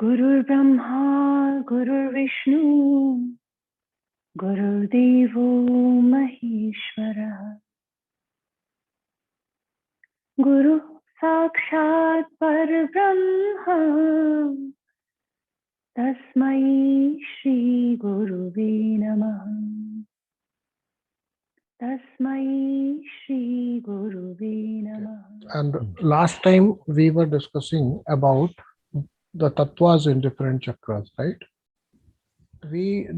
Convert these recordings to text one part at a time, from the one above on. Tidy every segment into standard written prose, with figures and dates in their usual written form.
Gurur Brahma, Gurur Vishnu, Gurur Devo Maheshwara, Guru Sakshat Parabrahma, Tasmai Shri Guruve Namaha. Tasmai Shri Guruve Namaha. And last time we were discussing about the tattvas in different chakras, right? We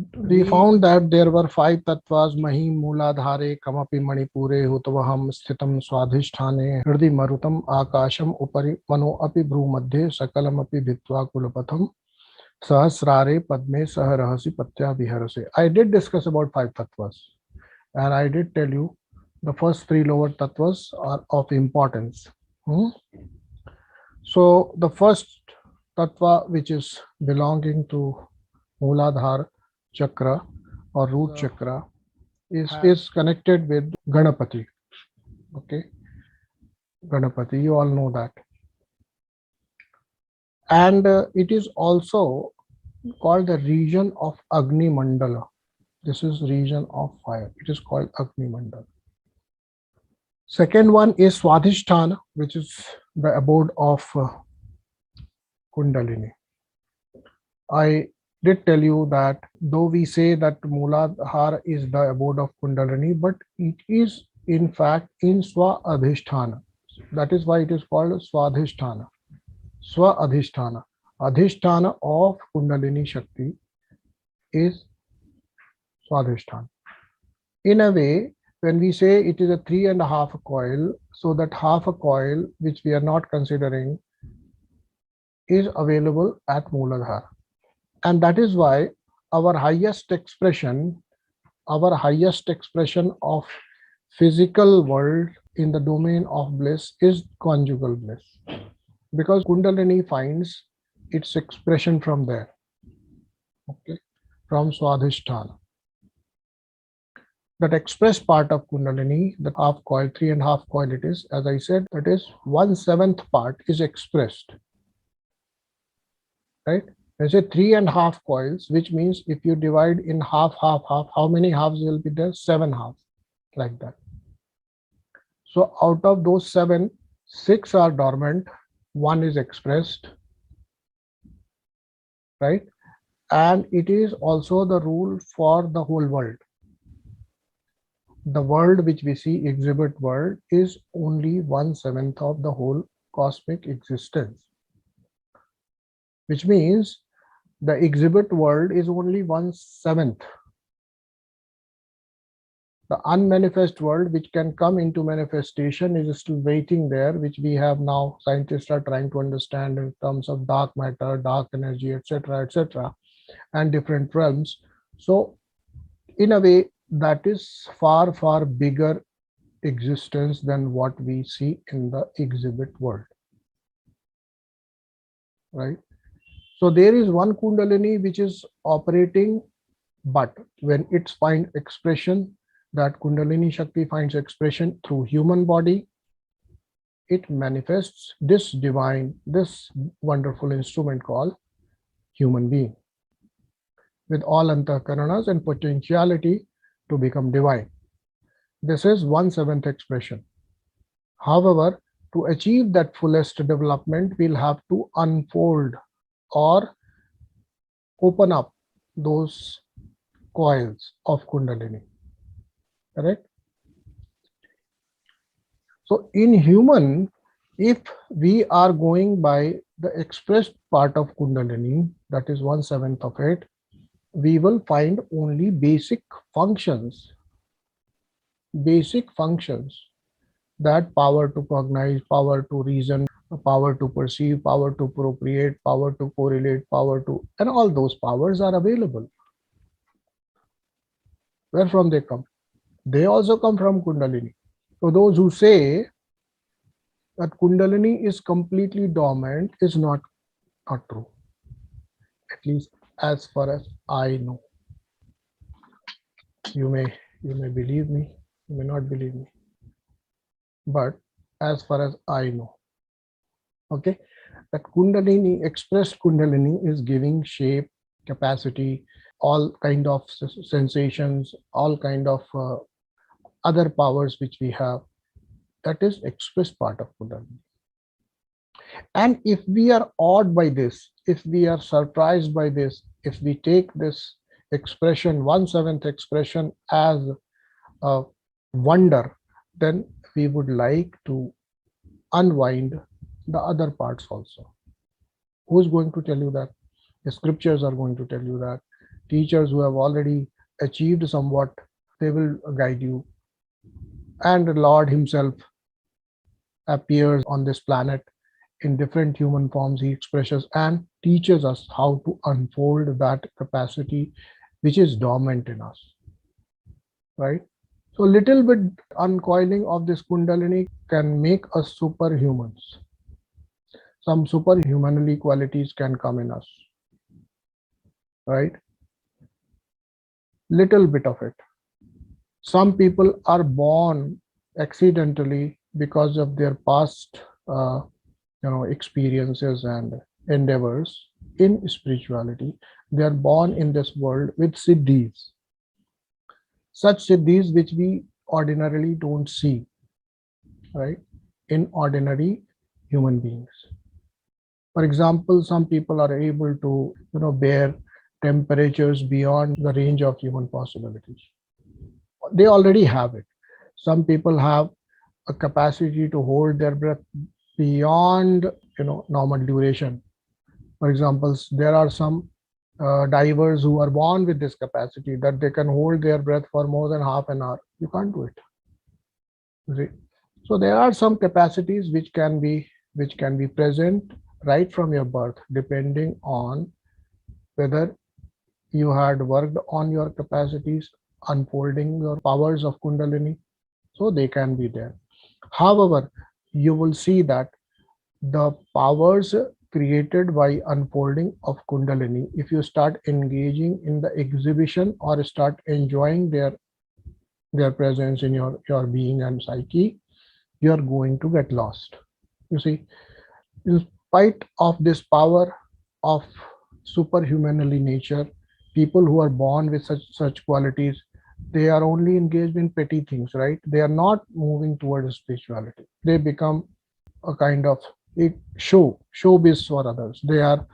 found that there were 5 tattvas: Mahim, Mooladhare, Kamapi, Manipure, Hutvaham, Sthitam, Swadhisthane, Hriday, Marutam, Akasham, Upari, Mano, Api, Bhru, Madhye, Sakalapi, Bhitva, Kulapatham, Sahasrare, Padme, Saharahasi, Patya, Viharase. I did discuss about 5 tattvas, and I did tell you the first 3 lower tattvas are of importance. So the first tattva, which is belonging to Mooladhara chakra or root chakra, is connected with Ganapati. Okay, Ganapati, you all know that. And it is also called the region of Agni Mandala. This is region of fire. It is called Agni Mandala. Second one is Swadhisthana, which is the abode of Kundalini. I did tell you that though we say that Mooladhara is the abode of Kundalini, but it is in fact in Swa-adhisthana. That is why it is called Swadhisthana. Swa-adhisthana. Adhisthana of Kundalini Shakti is Swadhisthana. In a way, when we say it is a 3.5 coil, so that half a coil which we are not considering is available at Mooladhara. And that is why our highest expression of physical world in the domain of bliss is conjugal bliss, because Kundalini finds its expression from there, okay, from Swadhisthana. That express part of Kundalini, the half coil, 3.5 coil it is, as I said, that is 1/7 part is expressed, right? I say 3.5 coils, which means if you divide in half, how many halves will be there? 7 halves, like that. So out of those 7, 6 are dormant, 1 is expressed, right? And it is also the rule for the whole world. The world which we see, exhibit world, is only 1/7 of the whole cosmic existence, which means the exhibit world is only 1/7. The unmanifest world, which can come into manifestation, is still waiting there, which we have now, scientists are trying to understand in terms of dark matter, dark energy, etc., and different realms. So in a way, that is far, far bigger existence than what we see in the exhibit world, right? So there is one Kundalini which is operating, but when it's find expression, that Kundalini Shakti finds expression through human body, it manifests this divine, this wonderful instrument called human being, with all antahkaranas and potentiality to become divine. This is 1/7 expression. However, to achieve that fullest development, we'll have to unfold or open up those coils of Kundalini, correct? So in human, if we are going by the expressed part of Kundalini, that is 1/7 of it, we will find only basic functions, that power to cognize, power to reason, power to perceive, power to procreate, power to correlate, power to, and all those powers are available. Where from they come? They also come from Kundalini. So those who say that Kundalini is completely dormant is not true, at least as far as I know. You may believe me, you may not believe me, but as far as I know. Okay, that Kundalini, expressed Kundalini, is giving shape, capacity, all kind of sensations, all kind of other powers which we have. That is expressed part of Kundalini. And if we are awed by this, if we are surprised by this, if we take this expression, 1/7 expression, as a wonder, then we would like to unwind the other parts also. Who's going to tell you that? The scriptures are going to tell you that. Teachers who have already achieved somewhat, they will guide you. And the Lord himself appears on this planet in different human forms. He expresses and teaches us how to unfold that capacity which is dormant in us, right? So little bit uncoiling of this Kundalini can make us superhumans. Some superhumanly qualities can come in us, right? Little bit of it. Some people are born accidentally because of their past experiences and endeavors in spirituality. They are born in this world with siddhis, such siddhis which we ordinarily don't see, right, in ordinary human beings. For example, some people are able to bear temperatures beyond the range of human possibilities. They already have it. Some people have a capacity to hold their breath beyond normal duration. For example, there are some divers who are born with this capacity that they can hold their breath for more than half an hour. You can't do it. You see? So there are some capacities which can be present right from your birth, depending on whether you had worked on your capacities, unfolding your powers of Kundalini, so they can be there. However, you will see that the powers created by unfolding of Kundalini, if you start engaging in the exhibition or start enjoying their presence in your being and psyche, you are going to get lost. You see, in spite of this power of superhumanly nature, people who are born with such qualities, they are only engaged in petty things, right? They are not moving towards spirituality. They become a kind of a showbiz for others. They are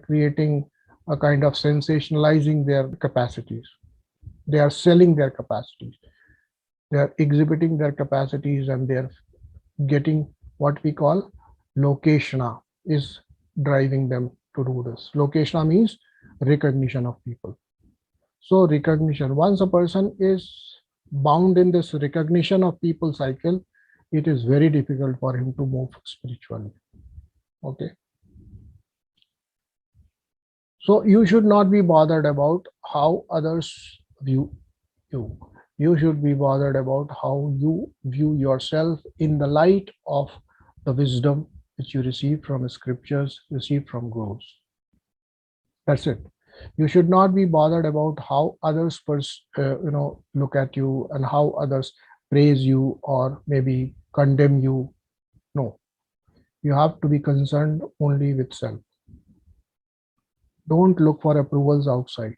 creating a kind of sensationalizing their capacities. They are selling their capacities. They are exhibiting their capacities, and they are getting what we call lokeshna is driving them to do this. Lokeshna means recognition of people. So recognition, once a person is bound in this recognition of people cycle, it is very difficult for him to move spiritually. Okay. So you should not be bothered about how others view you. You should be bothered about how you view yourself in the light of the wisdom which you receive from scriptures, receive from gurus. That's it. You should not be bothered about how others look at you and how others praise you or maybe condemn you. No, you have to be concerned only with self. Don't look for approvals outside.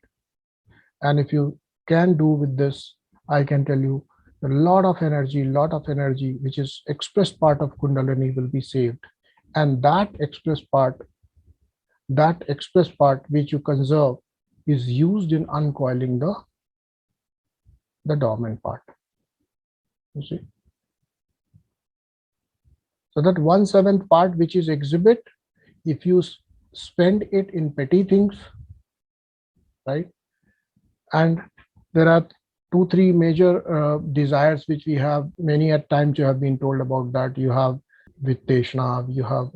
And if you can do with this, I can tell you a lot of energy which is expressed part of Kundalini will be saved. And that expressed part which you conserve is used in uncoiling the dormant part. You see? So that 1/7 part which is exhibit, if you spend it in petty things, right? And there are 2-3 major desires which we have. Many at times you have been told about that. You have Vitteshna, you have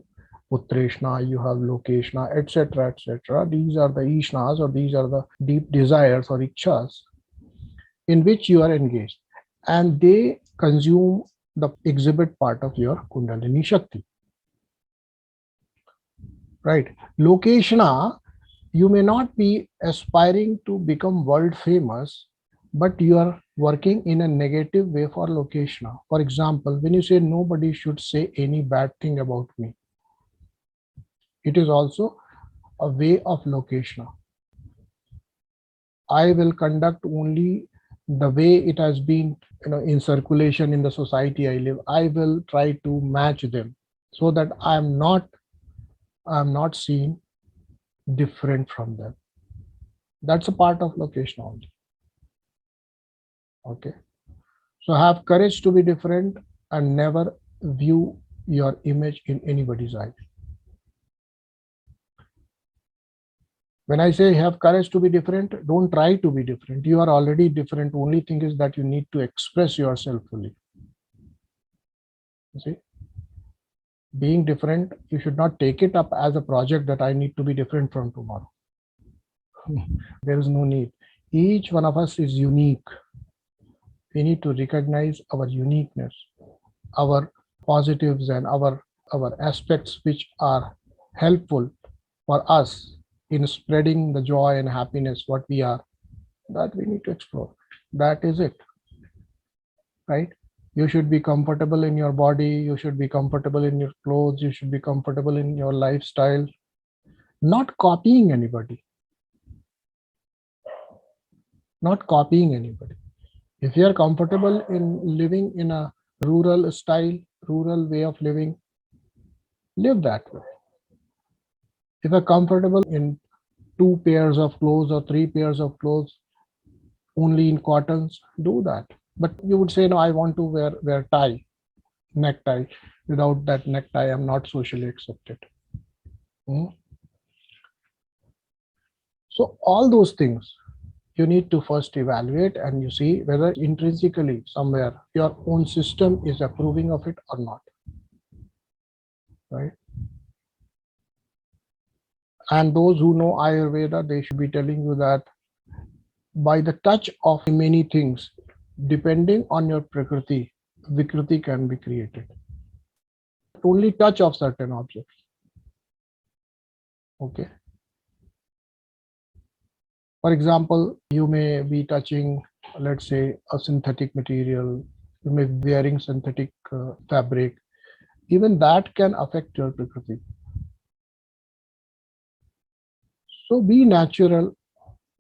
Putreshna, you have Lokeshna, etc., etc. These are the Ishnas, or these are the deep desires or Ikshas in which you are engaged, and they consume the exhibit part of your Kundalini Shakti. Right? Lokeshna, you may not be aspiring to become world famous, but you are working in a negative way for Lokeshna. For example, when you say nobody should say any bad thing about me, It is also a way of location. I will conduct only the way it has been, in circulation in the society I live. I will try to match them so that I'm not seen different from them. That's a part of location only. Okay. So have courage to be different and never view your image in anybody's eyes. When I say have courage to be different, don't try to be different. You are already different. Only thing is that you need to express yourself fully. You see, being different, you should not take it up as a project that I need to be different from tomorrow. There is no need. Each one of us is unique. We need to recognize our uniqueness, our positives and our aspects which are helpful for us in spreading the joy and happiness what we are, that we need to explore. That is it, right? You should be comfortable in your body, you should be comfortable in your clothes, you should be comfortable in your lifestyle, not copying anybody. Not copying anybody. If you are comfortable in living in a rural style, rural way of living, live that way. If you're comfortable in 2 pairs of clothes or 3 pairs of clothes, only in cottons, do that. But you would say, no, I want to wear tie, necktie. Without that necktie, I'm not socially accepted. So all those things you need to first evaluate, and you see whether intrinsically somewhere your own system is approving of it or not, right? And those who know Ayurveda, they should be telling you that by the touch of many things, depending on your prakriti, vikriti can be created. Only touch of certain objects. Okay. For example, you may be touching, let's say, a synthetic material, you may be wearing synthetic fabric. Even that can affect your prakriti. So be natural,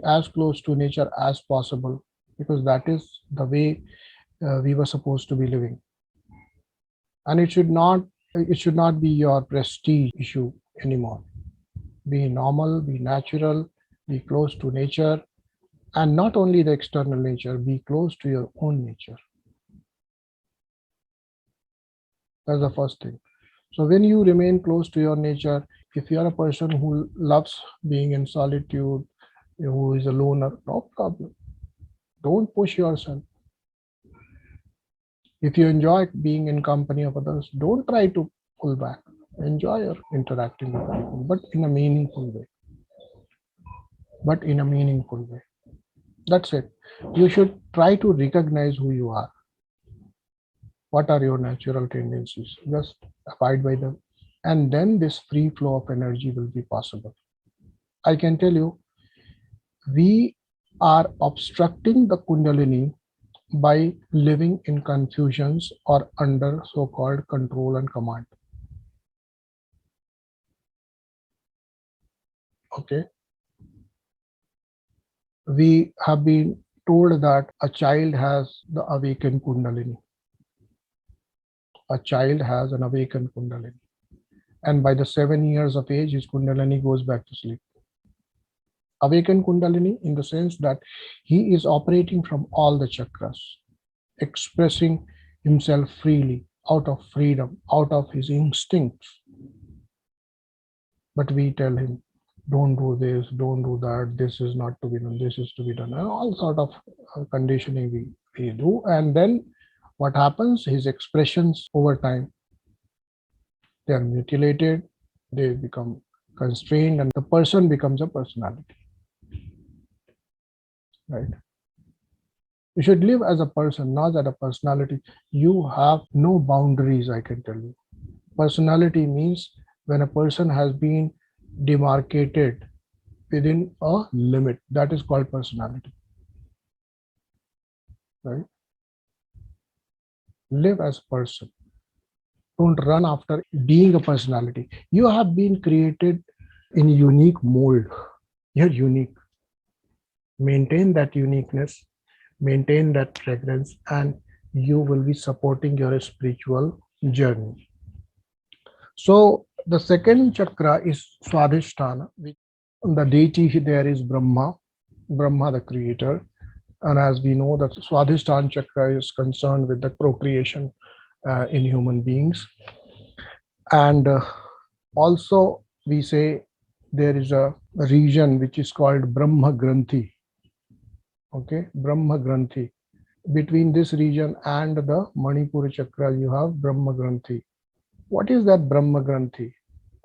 as close to nature as possible, because that is the way we were supposed to be living. And it should not be your prestige issue anymore. Be normal, be natural, be close to nature, and not only the external nature, be close to your own nature. That's the first thing. So when you remain close to your nature, if you are a person who loves being in solitude, who is a loner, no problem. Don't push yourself. If you enjoy being in company of others, don't try to pull back. Enjoy your interacting with people, but in a meaningful way. That's it. You should try to recognize who you are. What are your natural tendencies? Just abide by them. And then this free flow of energy will be possible. I can tell you, we are obstructing the Kundalini by living in confusions or under so-called control and command. Okay. We have been told that a child has the awakened Kundalini. A child has an awakened Kundalini. And by the 7 years of age, his Kundalini goes back to sleep. Awakened Kundalini in the sense that he is operating from all the chakras, expressing himself freely, out of freedom, out of his instincts. But we tell him, don't do this, don't do that, this is not to be done, this is to be done, and all sort of conditioning we do. And then what happens? His expressions over time, they are mutilated, they become constrained, and the person becomes a personality. Right? You should live as a person, not as a personality. You have no boundaries, I can tell you. Personality means when a person has been demarcated within a limit, that is called personality. Right? Live as a person. Don't run after being a personality. You have been created in unique mold. You're unique. Maintain that uniqueness, maintain that fragrance, and you will be supporting your spiritual journey. So the second chakra is Swadhisthana. The deity there is Brahma, Brahma the creator. And as we know, the Swadhisthana chakra is concerned with the procreation in human beings. And also we say there is a region which is called Brahma Granthi. Okay, Brahma Granthi. Between this region and the Manipura chakra, you have Brahma Granthi. What is that Brahma Granthi?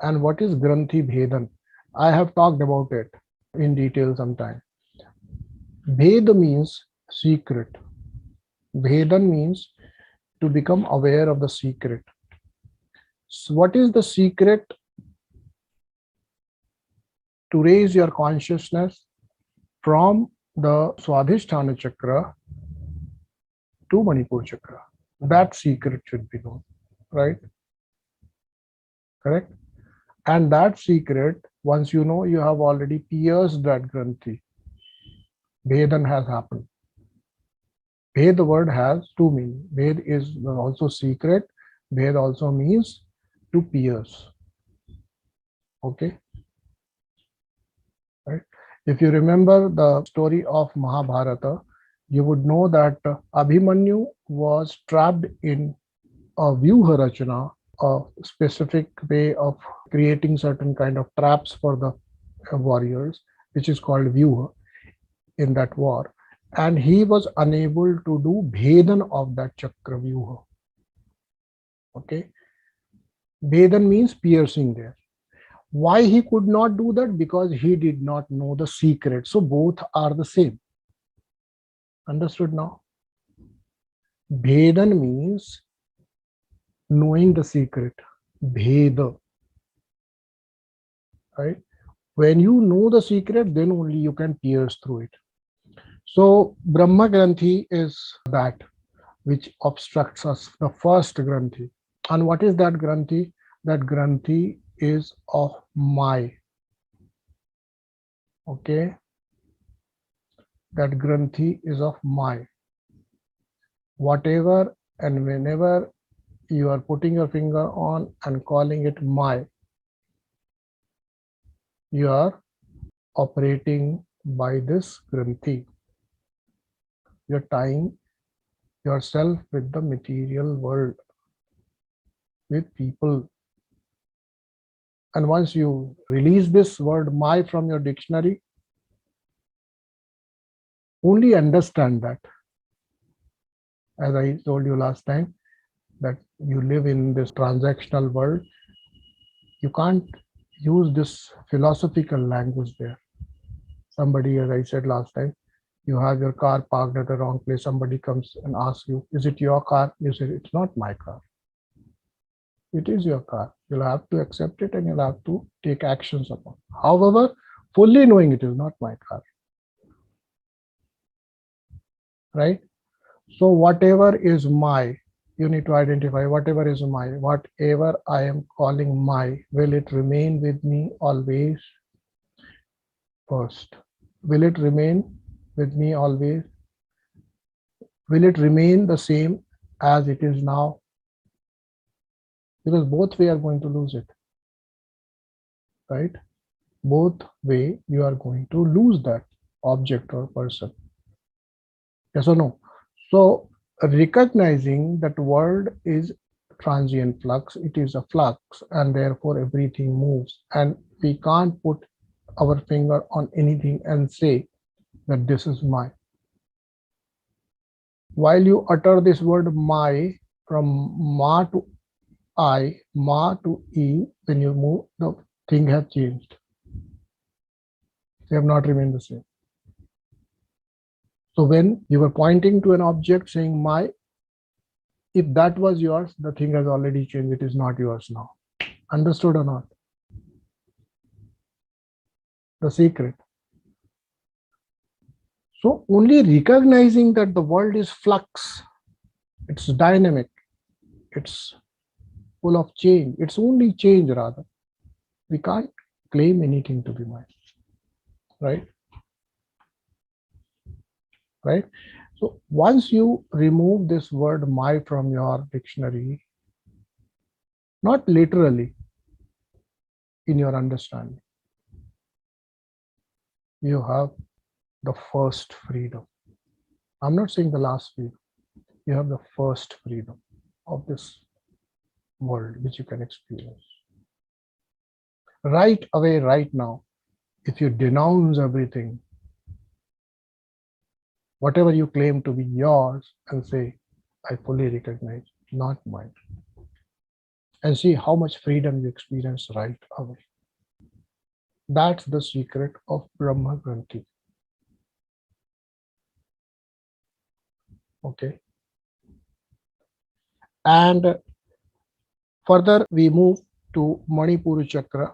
And what is Granthi Bhedan? I have talked about it in detail sometime. Bhed means secret. Bhedan means to become aware of the secret. So what is the secret? To raise your consciousness from the Swadhisthana chakra to Manipur chakra. That secret should be known, right? Correct? And that secret, once you know, you have already pierced that Granthi. Bhedan has happened. Bhed, the word has two meanings. Bhed is also secret. Bhed also means to pierce. Okay? Right? If you remember the story of Mahabharata, you would know that Abhimanyu was trapped in a Vyuha Rachana, a specific way of creating certain kind of traps for the warriors, which is called Vyuha in that war. And he was unable to do Bhedan of that Chakra Vyuha. Okay. Bhedan means piercing there. Why he could not do that? Because he did not know the secret. So both are the same. Understood now? Bhedan means knowing the secret. Bheda. Right? When you know the secret, then only you can pierce through it. So Brahma Granthi is that which obstructs us, the first Granthi. And what is that Granthi? That Granthi is of my. Okay? That Granthi is of my. Whatever and whenever you are putting your finger on and calling it my, you are operating by this Granthi. You're tying yourself with the material world, with people. And once you release this word my from your dictionary, only understand that. As I told you last time, that you live in this transactional world, you can't use this philosophical language there. Somebody, as I said last time, you have your car parked at the wrong place, somebody comes and asks you, is it your car? You say, it's not my car. It is your car. You'll have to accept it and you'll have to take actions upon. However, fully knowing it is not my car. Right? So whatever is my, you need to identify whatever is my, whatever I am calling my, will it remain with me always? First, will it remain with me always? Will it remain the same as it is now? Because both way are going to lose it, right? Both way you are going to lose that object or person. Yes or no? So recognizing that world is transient flux, it is a flux, and therefore everything moves, and we can't put our finger on anything and say that this is my. While you utter this word my, from ma to I, ma to e, when you move, the thing has changed. They have not remained the same. So when you were pointing to an object saying my, if that was yours, the thing has already changed. It is not yours now. Understood or not? The secret. So only recognizing that the world is flux, it's dynamic, it's full of change. It's only change rather. We can't claim anything to be mine. Right? Right? So once you remove this word my from your dictionary, not literally in your understanding, you have the first freedom. I'm not saying the last freedom. You have the first freedom of this world which you can experience. Right away, right now, if you denounce everything, whatever you claim to be yours, and say, I fully recognize, not mine. And see how much freedom you experience right away. That's the secret of Brahma Granthi. Okay. And further, we move to Manipura Chakra,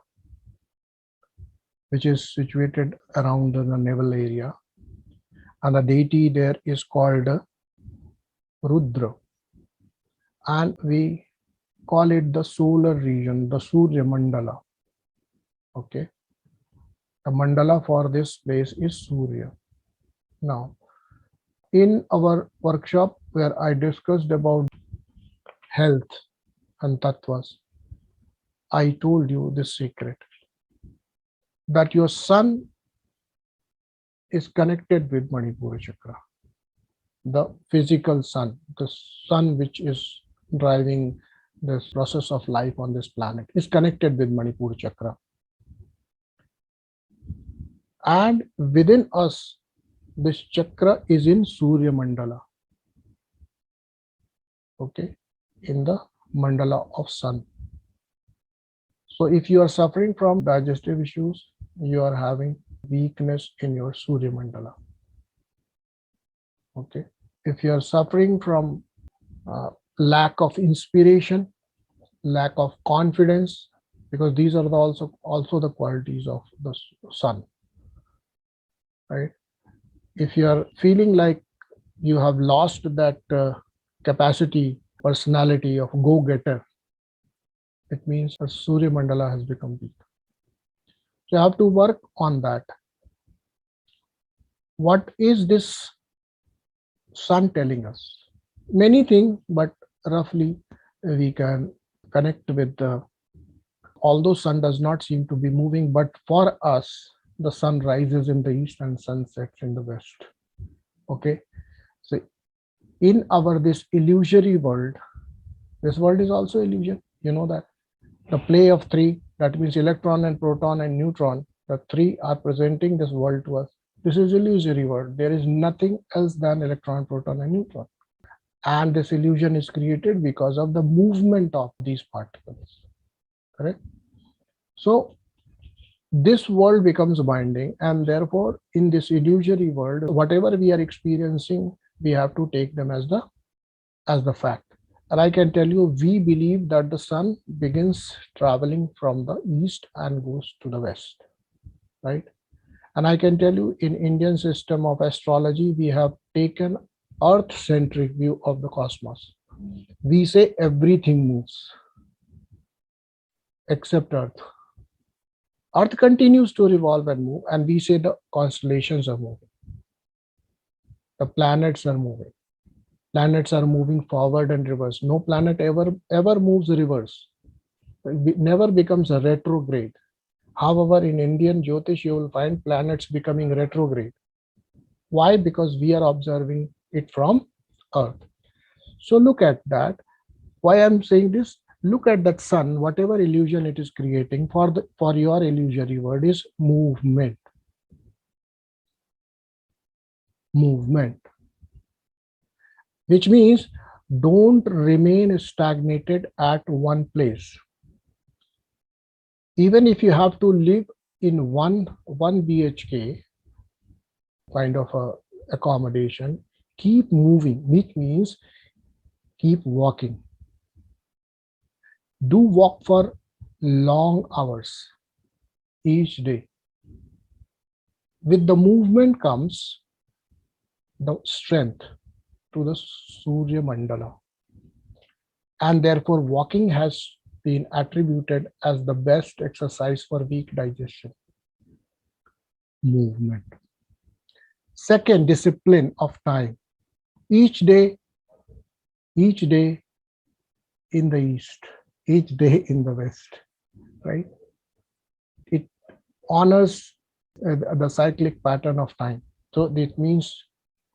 which is situated around the navel area. And the deity there is called Rudra. And we call it the solar region, the Surya Mandala. Okay. The mandala for this place is Surya. Now, in our workshop where I discussed about health and tattvas, I told you this secret, that your sun is connected with Manipura Chakra. The physical sun, the sun which is driving this process of life on this planet, is connected with Manipura Chakra. And within us, this chakra is in Surya Mandala. Okay, in the mandala of sun. So if you are suffering from digestive issues, you are having weakness in your Surya Mandala. Okay. If you are suffering from lack of inspiration, lack of confidence, because these are also the qualities of the sun, right? If you are feeling like you have lost that capacity, personality of go-getter, it means the Surya Mandala has become weak. So you have to work on that. What is this sun telling us? Many things, but roughly we can connect with although sun does not seem to be moving, but for us, the sun rises in the east and sun sets in the west. Okay. So in our this illusory world, this world is also illusion. You know that. The play of three, that means electron and proton and neutron, the three are presenting this world to us. This is illusory world. There is nothing else than electron, proton, and neutron. And this illusion is created because of the movement of these particles. Correct? So this world becomes binding, and therefore in this illusory world, whatever we are experiencing, we have to take them as the fact. And I can tell you, we believe that the sun begins traveling from the east and goes to the west, right? And I can tell you, in Indian system of astrology, we have taken earth-centric view of the cosmos. We say everything moves except earth. Earth continues to revolve and move, and we say the constellations are moving. The planets are moving. Planets are moving forward and reverse. No planet ever moves reverse. It never becomes a retrograde. However, in Indian Jyotish, you will find planets becoming retrograde. Why? Because we are observing it from Earth. So look at that. Why I'm saying this? Look at that sun. Whatever illusion it is creating for your illusory world is movement. Movement. Which means don't remain stagnated at one place. Even if you have to live in one BHK kind of a accommodation, keep moving, which means keep walking. Do walk for long hours each day. With the movement comes the strength to the Surya Mandala. And therefore walking has been attributed as the best exercise for weak digestion. Movement. Second, discipline of time. Each day in the east, each day in the west, right? It honors the cyclic pattern of time. So it means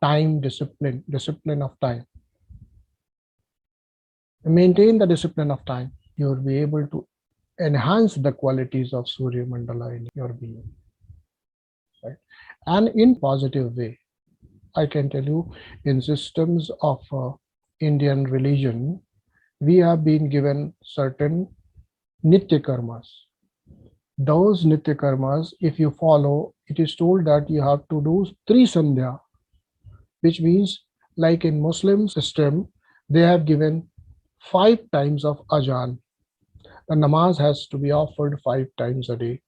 time discipline of time. Maintain the discipline of time. You will be able to enhance the qualities of Surya Mandala in your being, right? And in positive way. I can tell you, in systems of Indian religion, we have been given certain nitya karmas. Those nitya karmas, if you follow, it is told that you have to do 3 sandhya, which means, like in Muslim system, they have given 5 times of ajan. The namaz has to be offered 5 times a day.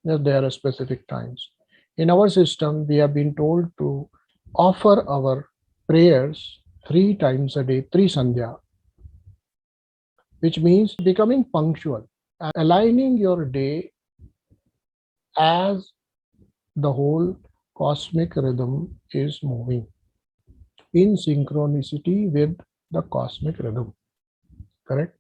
There are specific times. In our system, we have been told to offer our prayers 3 times a day, 3 sandhya, which means becoming punctual and aligning your day as the whole cosmic rhythm is moving in synchronicity with the cosmic rhythm. Correct?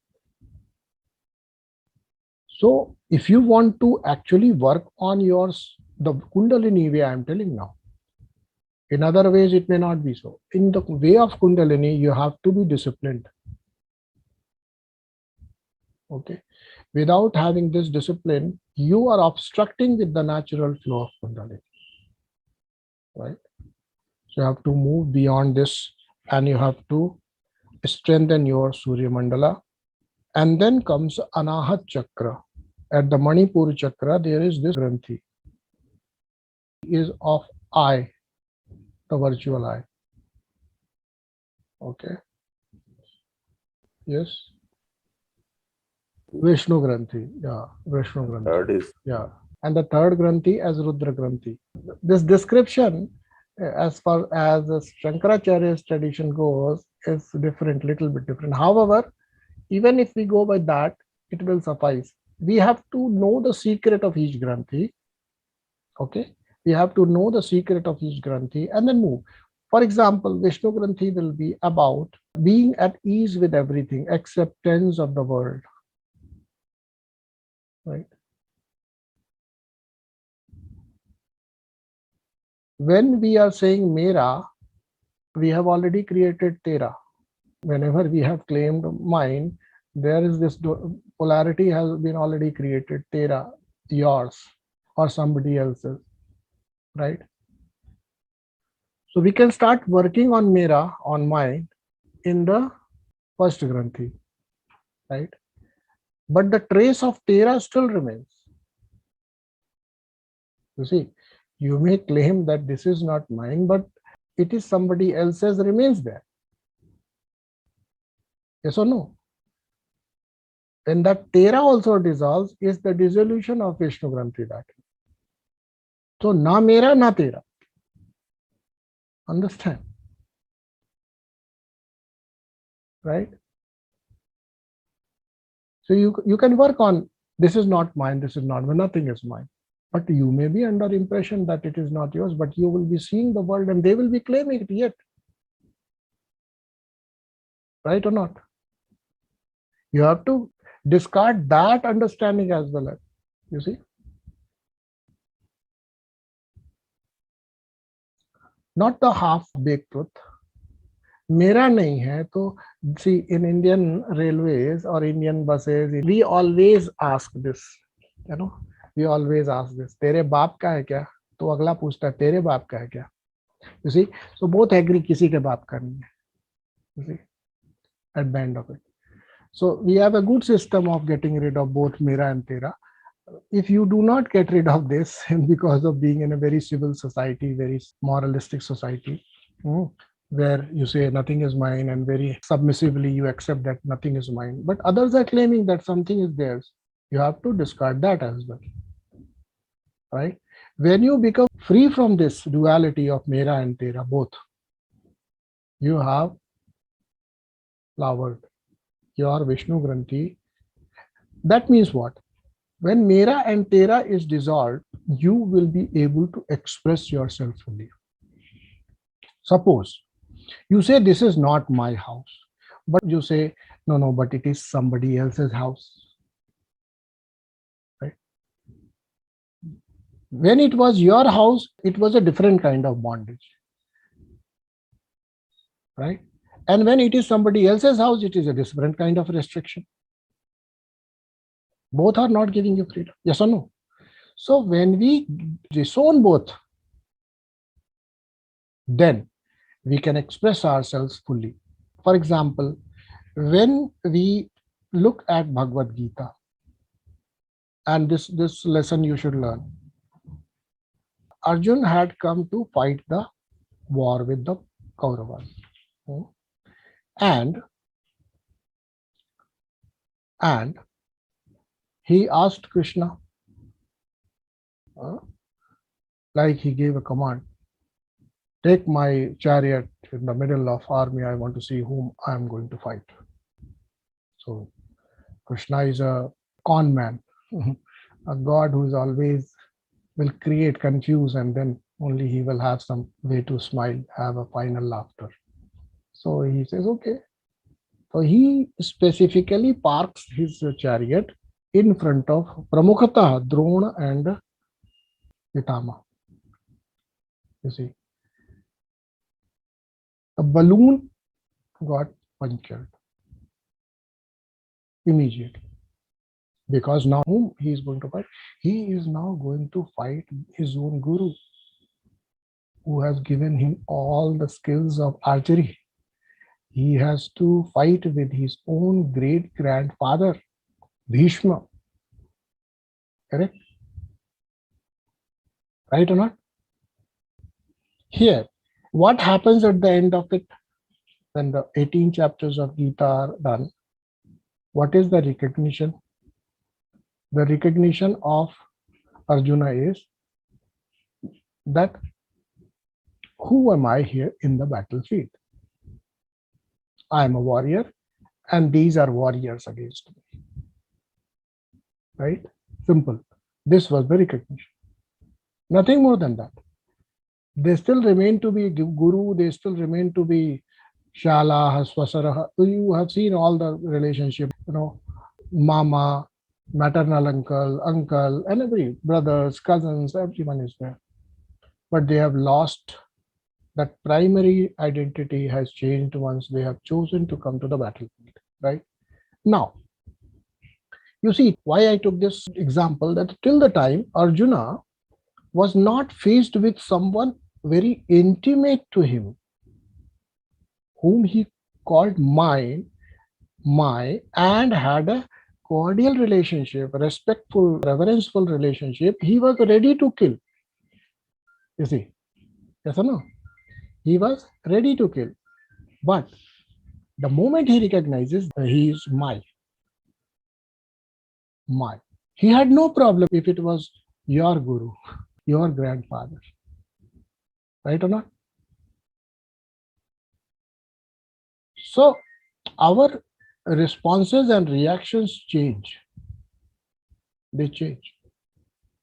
So if you want to actually work on the Kundalini way I am telling now, in other ways it may not be so. In the way of Kundalini, you have to be disciplined. Okay. Without having this discipline, you are obstructing with the natural flow of Kundalini. Right? So you have to move beyond this and you have to strengthen your Surya Mandala. And then comes Anahat Chakra. At the Manipur Chakra, there is this Granthi. Is of I, the virtual I. Okay. Yes. Vishnu Granthi. Yeah. Vishnu Granthi. Third is Yeah. And the third Granthi as Rudra Granthi. This description, as far as the Shankracharya's tradition goes, is different, little bit different. However, even if we go by that, it will suffice. We have to know the secret of each Granthi. Okay. We have to know the secret of each Granthi and then move. For example, Vishnu Granthi will be about being at ease with everything, acceptance of the world. Right? When we are saying Mera, we have already created Tera. Whenever we have claimed mine, there is this polarity has been already created. Tera, yours, or somebody else's. Right? So we can start working on Mera, on mine, in the first Granthi. Right? But the trace of Tera still remains. You see, you may claim that this is not mine, but it is somebody else's, remains there. Yes or no? When that Tera also dissolves, is the dissolution of Vishnu Granthi that. So, na Mera, na Tera. Understand? Right? So, you can work on, this is not mine, this is not mine, nothing is mine. But you may be under impression that it is not yours, but you will be seeing the world and they will be claiming it yet. Right or not? You have to discard that understanding as well. You see? Not the half-baked truth. मेरा नहीं है तो see, in Indian railways or Indian buses, we always ask this, you know, we always ask this, तेरे बाप का है क्या? तो अगला पूछता है तेरे बाप का है क्या? You see, so both agree किसी के बाप का नहीं है. You see, at the end of it. So we have a good system of getting rid of both mera and tera. If you do not get rid of this, because of being in a very civil society, very moralistic society, where you say nothing is mine and very submissively you accept that nothing is mine, but others are claiming that something is theirs, you have to discard that as well. Right? When you become free from this duality of mera and tera, both, you have flowered. Your Vishnu Granthi That means what? When Mera and Tera is dissolved, you will be able to express yourself fully. Suppose you say, this is not my house, but you say, no, but it is somebody else's house. Right? When it was your house, it was a different kind of bondage. Right? And when it is somebody else's house, it is a different kind of restriction. Both are not giving you freedom. Yes or no? So when we disown both, then we can express ourselves fully. For example, when we look at Bhagavad Gita, and this lesson you should learn, Arjun had come to fight the war with the Kauravas. And he asked Krishna, like he gave a command, take my chariot in the middle of army, I want to see whom I am going to fight. So Krishna is a con man, a god who is always will create confuse, and then only he will have some way to smile, have a final laughter. So he says, okay. So he specifically parks his chariot in front of Pramukhata, Drona and Pitama. You see, a balloon got punctured immediately, because now whom he is going to fight? He is now going to fight his own guru, who has given him all the skills of archery. He has to fight with his own great grandfather, Bhishma. Correct? Right or not? Here, what happens at the end of it, when the 18 chapters of Gita are done? What is the recognition? The recognition of Arjuna is that who am I here in the battlefield? I am a warrior, and these are warriors against me. Right? Simple. This was the recognition. Nothing more than that. They still remain to be guru, they still remain to be Shala, Swasara. You have seen all the relationship, mama, maternal uncle, and every brothers, cousins, everyone is there. But they have lost that primary identity, has changed once they have chosen to come to the battlefield. Right? Now, you see why I took this example, that till the time Arjuna was not faced with someone very intimate to him, whom he called my, and had a cordial relationship, respectful, reverenceful relationship, he was ready to kill. You see, yes or no? He was ready to kill. But the moment he recognizes he is my, he had no problem if it was your guru, your grandfather. Right or not? So our responses and reactions change. They change.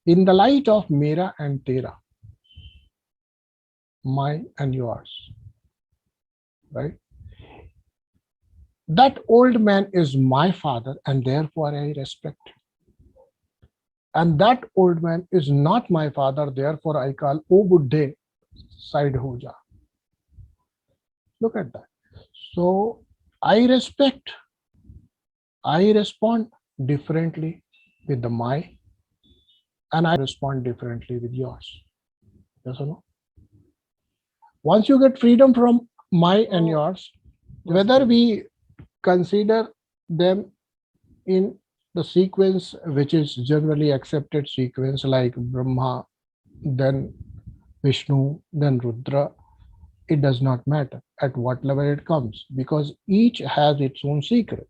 In the light of Mera and Tera, my and yours. Right? That old man is my father, and therefore I respect him. And that old man is not my father, therefore I call, O Buddhe, side ho ja. Look at that. So I respect, I respond differently with the my, and I respond differently with yours. Yes or no? Once you get freedom from my and yours, whether we consider them in the sequence which is generally accepted sequence, like Brahma, then Vishnu, then Rudra, it does not matter at what level it comes, because each has its own secret.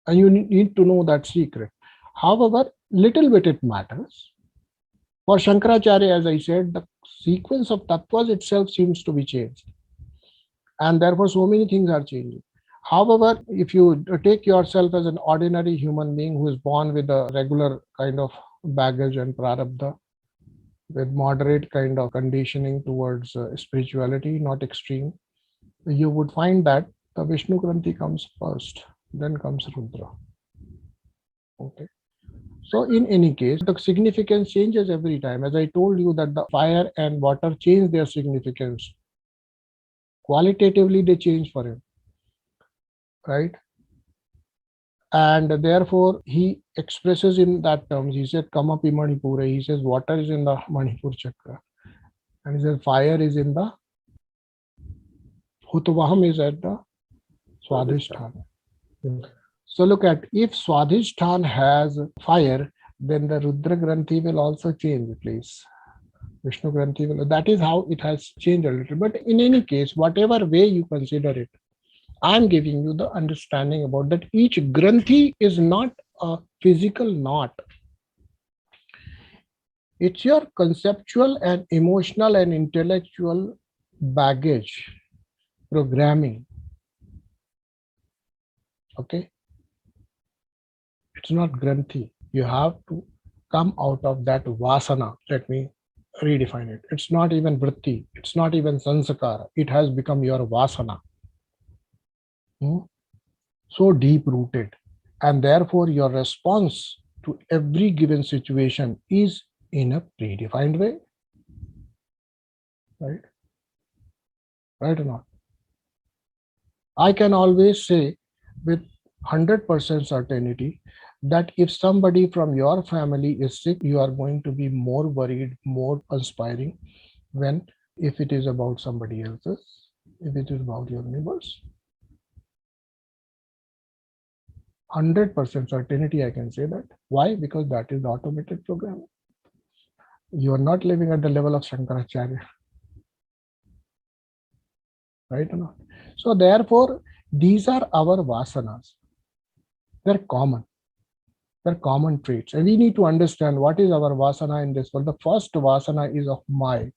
And you need to know that secret. However, little bit it matters. For Shankracharya, as I said, the sequence of tattvas itself seems to be changed. And therefore, so many things are changing. However, if you take yourself as an ordinary human being who is born with a regular kind of baggage and prarabdha, with moderate kind of conditioning towards spirituality, not extreme, you would find that the Vishnu Granthi comes first, then comes Rudra. Okay. So in any case, the significance changes every time. As I told you that the fire and water change their significance. Qualitatively, they change for him, right? And therefore, he expresses in that terms. He said, Kamapi Manipura. He says, water is in the Manipur chakra. And he says, fire is in the Hutavaham is at the Swadhisthana. So look at, if Swadhisthana has fire, then the Rudra Granthi will also change place. Vishnu Granthi will, that is how it has changed a little. But in any case, whatever way you consider it, I'm giving you the understanding about that each Granthi is not a physical knot. It's your conceptual and emotional and intellectual baggage, programming. Okay? It's not Granthi. You have to come out of that vasana. Let me redefine it. It's not even vritti. It's not even sanskara. It has become your vasana. So deep rooted. And therefore, your response to every given situation is in a predefined way. Right? Right or not? I can always say with 100% certainty that if somebody from your family is sick, you are going to be more worried, more conspiring when if it is about somebody else's, if it is about your neighbors. 100% certainty I can say that. Why? Because that is the automated program. You are not living at the level of Shankracharya. Right or not? So therefore, these are our vasanas. They're common. They're common traits. And we need to understand what is our vasana in this world. The first vasana is of my.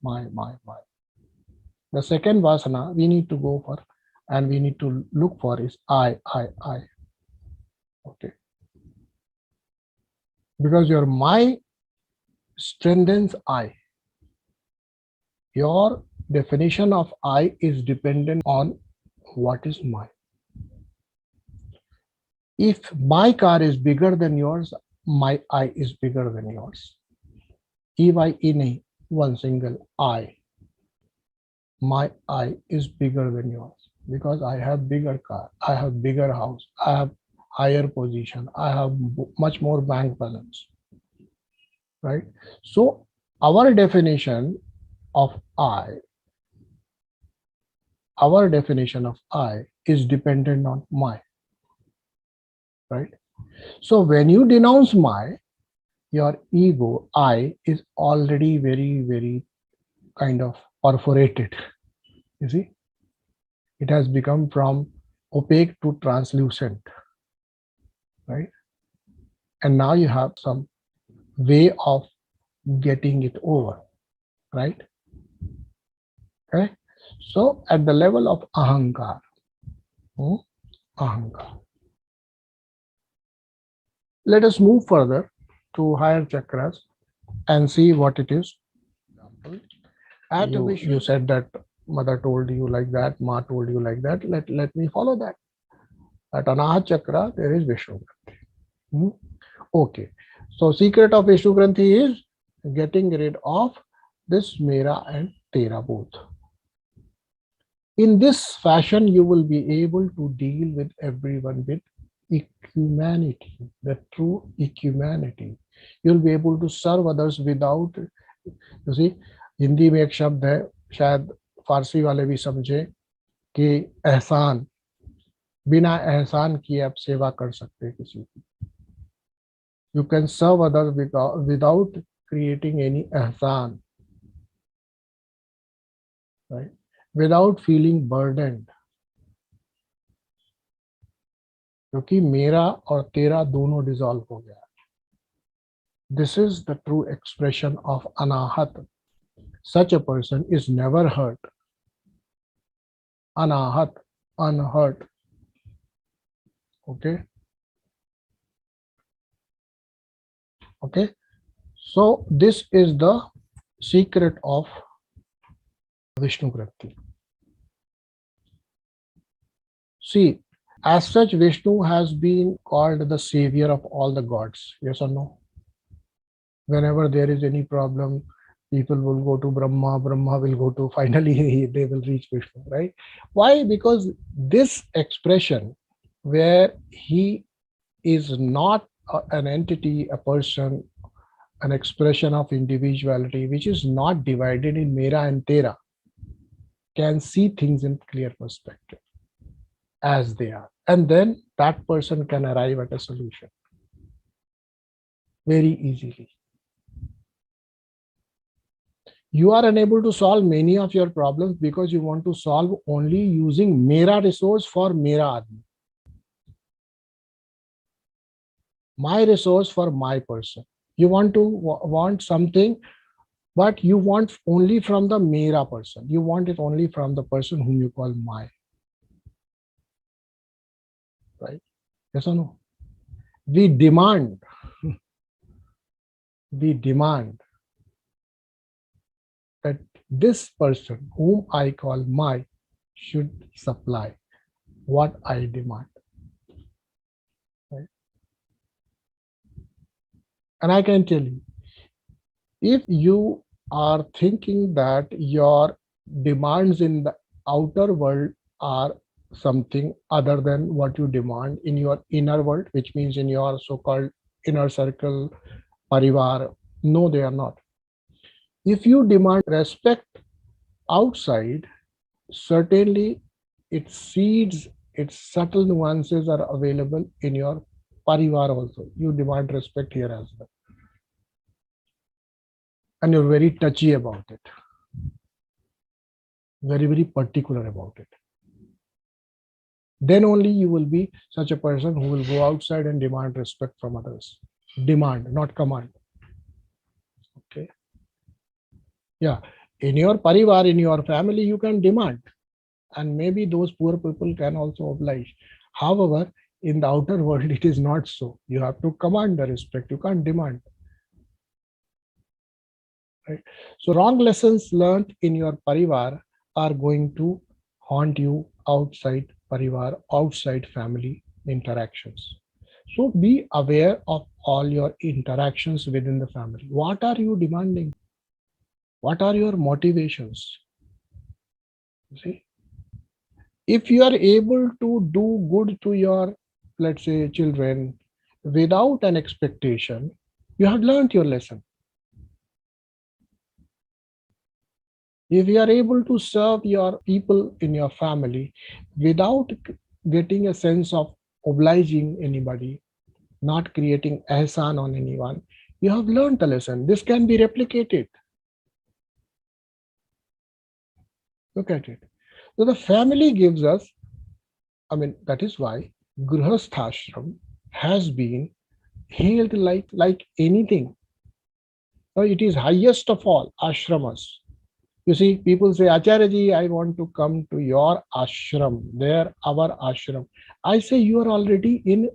The second vasana we need to go for and we need to look for is I. Okay. Because your my strengthens I. Your definition of I is dependent on what is my. If my car is bigger than yours, my I is bigger than yours. EY in one single I. My I is bigger than yours because I have bigger car, I have bigger house, I have higher position, I have much more bank balance. Right? So our definition of I is dependent on my. Right? So when you denounce my, your ego, I, is already very, very kind of perforated. You see? It has become from opaque to translucent. Right? And now you have some way of getting it over. Right? Okay? So at the level of ahankar, let us move further to higher chakras and see what it is. And you said that mother told you like that, ma told you like that. Let me follow that. At Anahat chakra, there is Vishnu Granthi. Okay. So secret of Vishnu Granthi is getting rid of this Mera and Tera both. In this fashion, you will be able to deal with everyone with ecumanity, the true ecumanity. You'll be able to serve others without, you see, Hindi में एक शब्द है, शायद फारसी वाले भी समझे कि एहसान, बिना एहसान किए आप सेवा कर सकते हैं किसी की. You can serve others without creating any ehsan, right? Without feeling burdened. क्योंकि मेरा और तेरा दोनों डिसॉल्व हो गया. This is the true expression of anahat. Such a person is never hurt. Anahat, unhurt. Okay. Okay. So this is the secret of Vishnu Granthi. See, as such, Vishnu has been called the savior of all the gods. Yes or no? Whenever there is any problem, people will go to Brahma, Brahma will go to, finally they will reach Vishnu, right? Why? Because this expression where he is not an entity, a person, an expression of individuality, which is not divided in Mera and Tera, can see things in clear perspective as they are. And then that person can arrive at a solution very easily. You are unable to solve many of your problems because you want to solve only using Mera resource for Mera Admi. My resource for my person. You want to want something, but you want only from the Mera person. You want it only from the person whom you call my. Right? Yes or no? We demand that this person whom I call my should supply what I demand. Right? And I can tell you, if you are thinking that your demands in the outer world are something other than what you demand in your inner world, which means in your so-called inner circle, parivar, no, they are not. If you demand respect outside, certainly its seeds, its subtle nuances are available in your parivar also. You demand respect here as well. And you're very touchy about it. Very, very particular about it. Then only you will be such a person who will go outside and demand respect from others. Demand, not command. Okay. Yeah. In your parivar, in your family, you can demand. And maybe those poor people can also oblige. However, in the outer world, it is not so. You have to command the respect. You can't demand. Right? So wrong lessons learned in your parivar are going to haunt you outside parivar, outside family interactions. So be aware of all your interactions within the family. What are you demanding? What are your motivations? You see, if you are able to do good to your, let's say, children without an expectation, you have learned your lesson. If you are able to serve your people in your family without getting a sense of obliging anybody, not creating ahsan on anyone, you have learned the lesson. This can be replicated. Look at it. So the family gives us, that is why Grihasthashram has been hailed like anything. So it is highest of all ashramas. You see, people say, Acharya ji, I want to come to your ashram, there, our ashram. I say, you are already in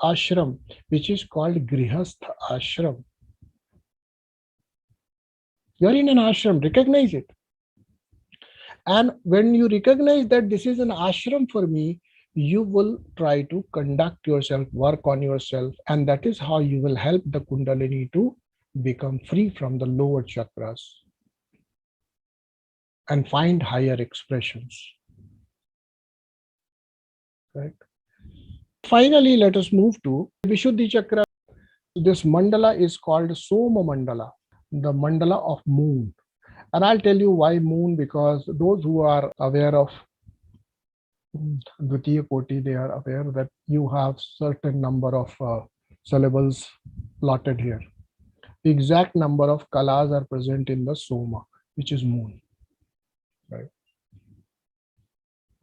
ashram, which is called Grihastha ashram. You are in an ashram, recognize it. And when you recognize that this is an ashram for me, you will try to conduct yourself, work on yourself, and that is how you will help the Kundalini to become free from the lower chakras and find higher expressions. Right? Finally, let us move to Vishuddhi Chakra. This mandala is called Soma Mandala, the mandala of moon. And I'll tell you why moon, because those who are aware of Dvitiya Koti, they are aware that you have certain number of syllables plotted here. The exact number of kalas are present in the Soma, which is moon. Right?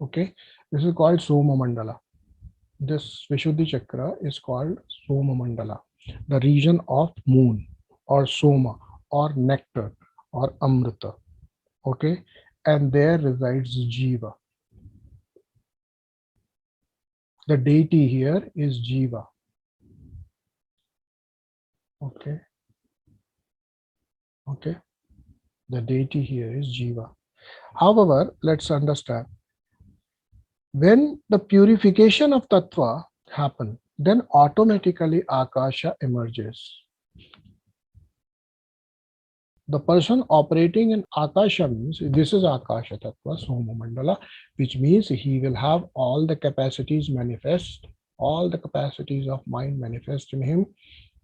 Okay, this is called Soma Mandala. This Vishuddhi Chakra is called Soma Mandala, the region of moon or Soma or nectar or Amrita. Okay, and there resides Jiva. The deity here is Jiva. Okay. Okay. The deity here is Jiva. However, let's understand, when the purification of Tattva happen, then automatically Akasha emerges. The person operating in Akasha means, this is Akasha Tattva, Soma Mandala, which means he will have all the capacities manifest, all the capacities of mind manifest in him,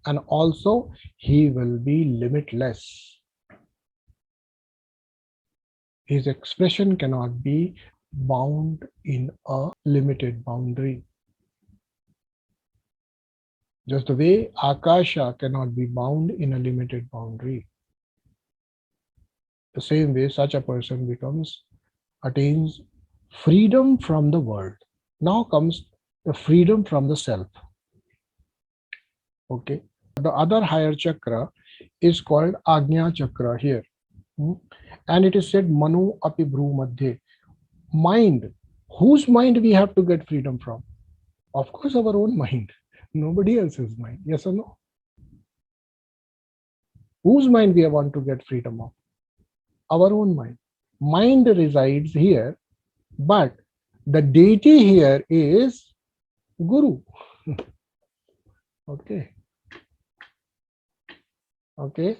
and also he will be limitless. His expression cannot be bound in a limited boundary. Just the way Akasha cannot be bound in a limited boundary. The same way such a person attains freedom from the world. Now comes the freedom from the self. Okay. The other higher chakra is called Agnya chakra here. And it is said Manu api bhru madhye. Mind. Whose mind we have to get freedom from? Of course, our own mind. Nobody else's mind. Yes or no? Whose mind we want to get freedom of? Our own mind. Mind resides here, but the deity here is Guru. Okay. Okay.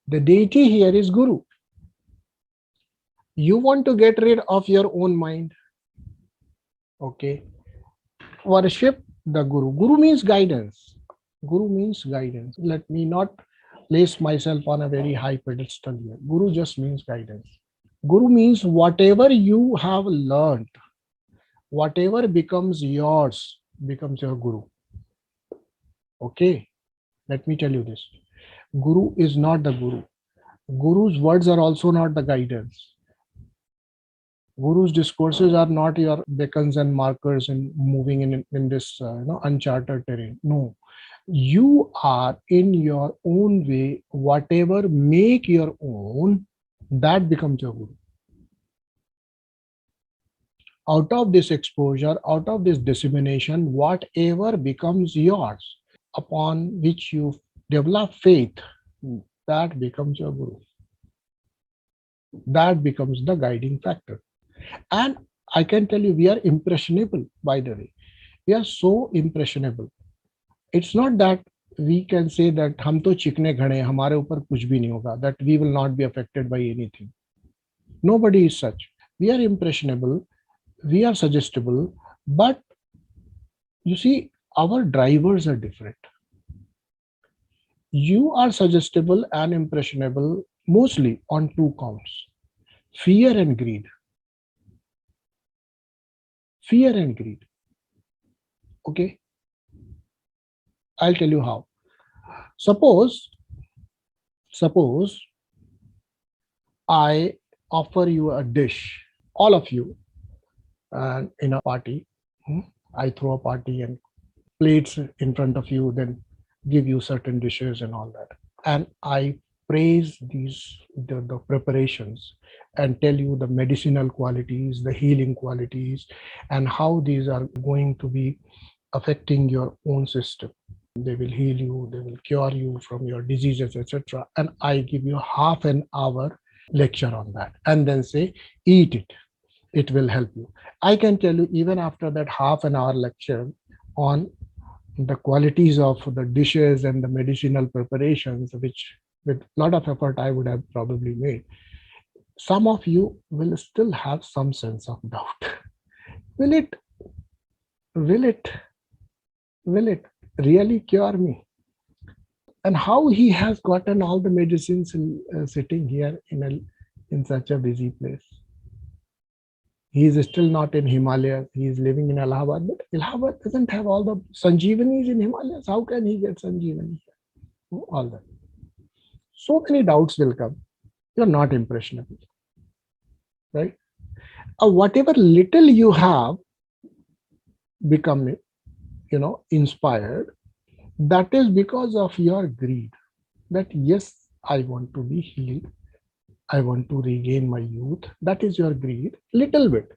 The deity here is Guru. You want to get rid of your own mind. Okay. Worship the Guru. Guru means guidance. Guru means guidance. Let me not place myself on a very high pedestal here. Guru just means guidance. Guru means whatever you have learned, whatever becomes yours, becomes your Guru. Okay. Let me tell you this. Guru is not the Guru. Guru's words are also not the guidance. Guru's discourses are not your beacons and markers in moving in this uncharted terrain. No, you are in your own way. Whatever make your own, that becomes your Guru. Out of this exposure, out of this dissemination, whatever becomes yours, upon which you develop faith, that becomes your Guru. That becomes the guiding factor. And I can tell you, we are impressionable, by the way. We are so impressionable. It's not that we can say that हम तो चिकने घड़े, हमारे ऊपर कुछ भी नहीं होगा, that we will not be affected by anything. Nobody is such. We are impressionable, we are suggestible, but you see, our drivers are different. You are suggestible and impressionable mostly on two counts: fear and greed. Fear and greed. Okay. I'll tell you how. Suppose I offer you a dish, all of you, and in a party, I throw a party and plates in front of you, then give you certain dishes and all that. And I praise the preparations and tell you the medicinal qualities, the healing qualities, and how these are going to be affecting your own system. They will heal you, they will cure you from your diseases, etc. And I give you half an hour lecture on that and then say, eat it. It will help you. I can tell you, even after that half an hour lecture on the qualities of the dishes and the medicinal preparations, which with a lot of effort I would have probably made, some of you will still have some sense of doubt. Will it really cure me? And how he has gotten all the medicines sitting here in such a busy place? He is still not in Himalayas. He is living in Allahabad, but Allahabad doesn't have all the Sanjeevanis in Himalayas. How can he get Sanjeevani here? All that. So many doubts will come. You're not impressionable, right? Whatever little you have become, inspired, that is because of your greed. That yes, I want to be healed. I want to regain my youth. That is your greed, little bit.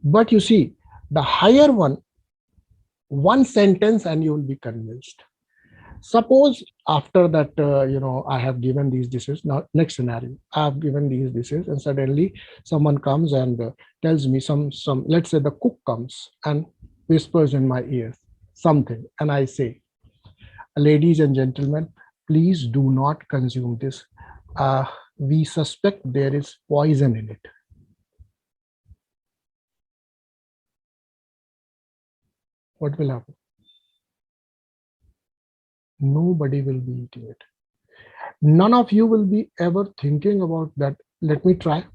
But you see, The higher one sentence and you will be convinced. Suppose after that, I have given these dishes. Now, next scenario, I have given these dishes, and suddenly someone comes and tells me some. Let's say the cook comes and whispers in my ears something, and I say, "Ladies and gentlemen, please do not consume this. We suspect there is poison in it." What will happen? Nobody will be eating it. None of you will be ever thinking about that. Let me try.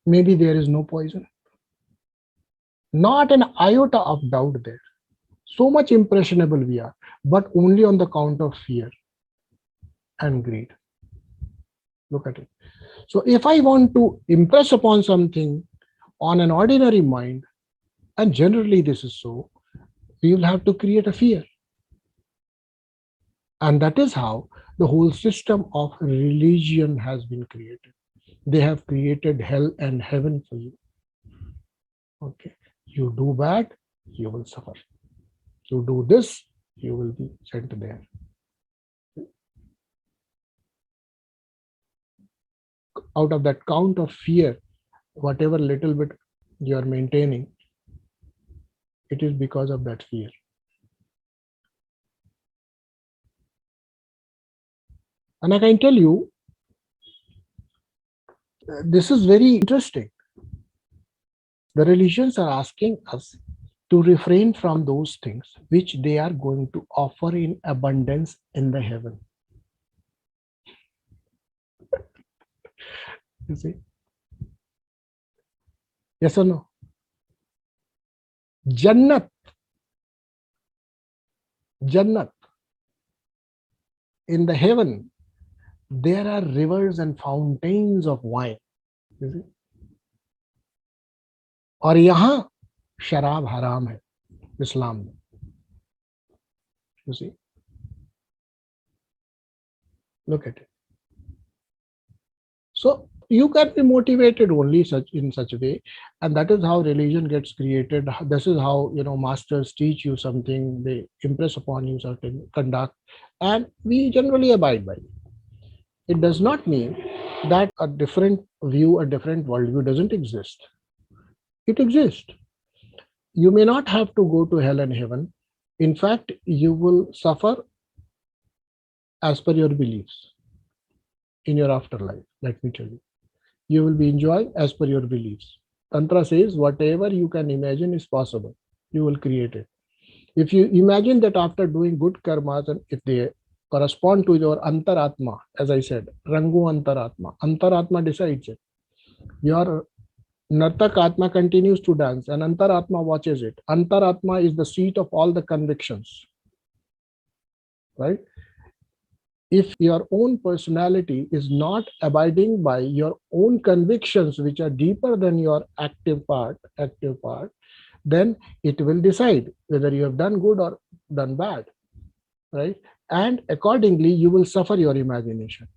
Maybe there is no poison. Not an iota of doubt there. So much impressionable we are, but only on the count of fear and greed. Look at it. So if I want to impress upon something on an ordinary mind, and generally this is so, we will have to create a fear. And that is how the whole system of religion has been created. They have created hell and heaven for you. Okay. You do bad, you will suffer. You do this, you will be sent there. Out of that count of fear, whatever little bit you are maintaining, it is because of that fear. And I can tell you, this is very interesting. The religions are asking us to refrain from those things which they are going to offer in abundance in the heaven. You see? Yes or no? Jannat. Jannat. In the heaven, there are rivers and fountains of wine. You see? और यहाँ शराब हराम है इस्लाम में. You see? Look at it. So you can be motivated only in such a way, and that is how religion gets created. This is how masters teach you something. They impress upon you certain conduct, and we generally abide by it. It does not mean that a different view, a different worldview doesn't exist. It exists. You may not have to go to hell and heaven. In fact, you will suffer as per your beliefs in your afterlife. Let me tell you. You will be enjoying as per your beliefs. Tantra says whatever you can imagine is possible. You will create it. If you imagine that after doing good karmas, and if they correspond to your antaratma, as I said, rangu antaratma decides it. Your nartak atma continues to dance and antaratma watches it. Antaratma is the seat of all the convictions, right? If your own personality is not abiding by your own convictions, which are deeper than your active part, then it will decide whether you have done good or done bad, right? And accordingly, you will suffer your imagination.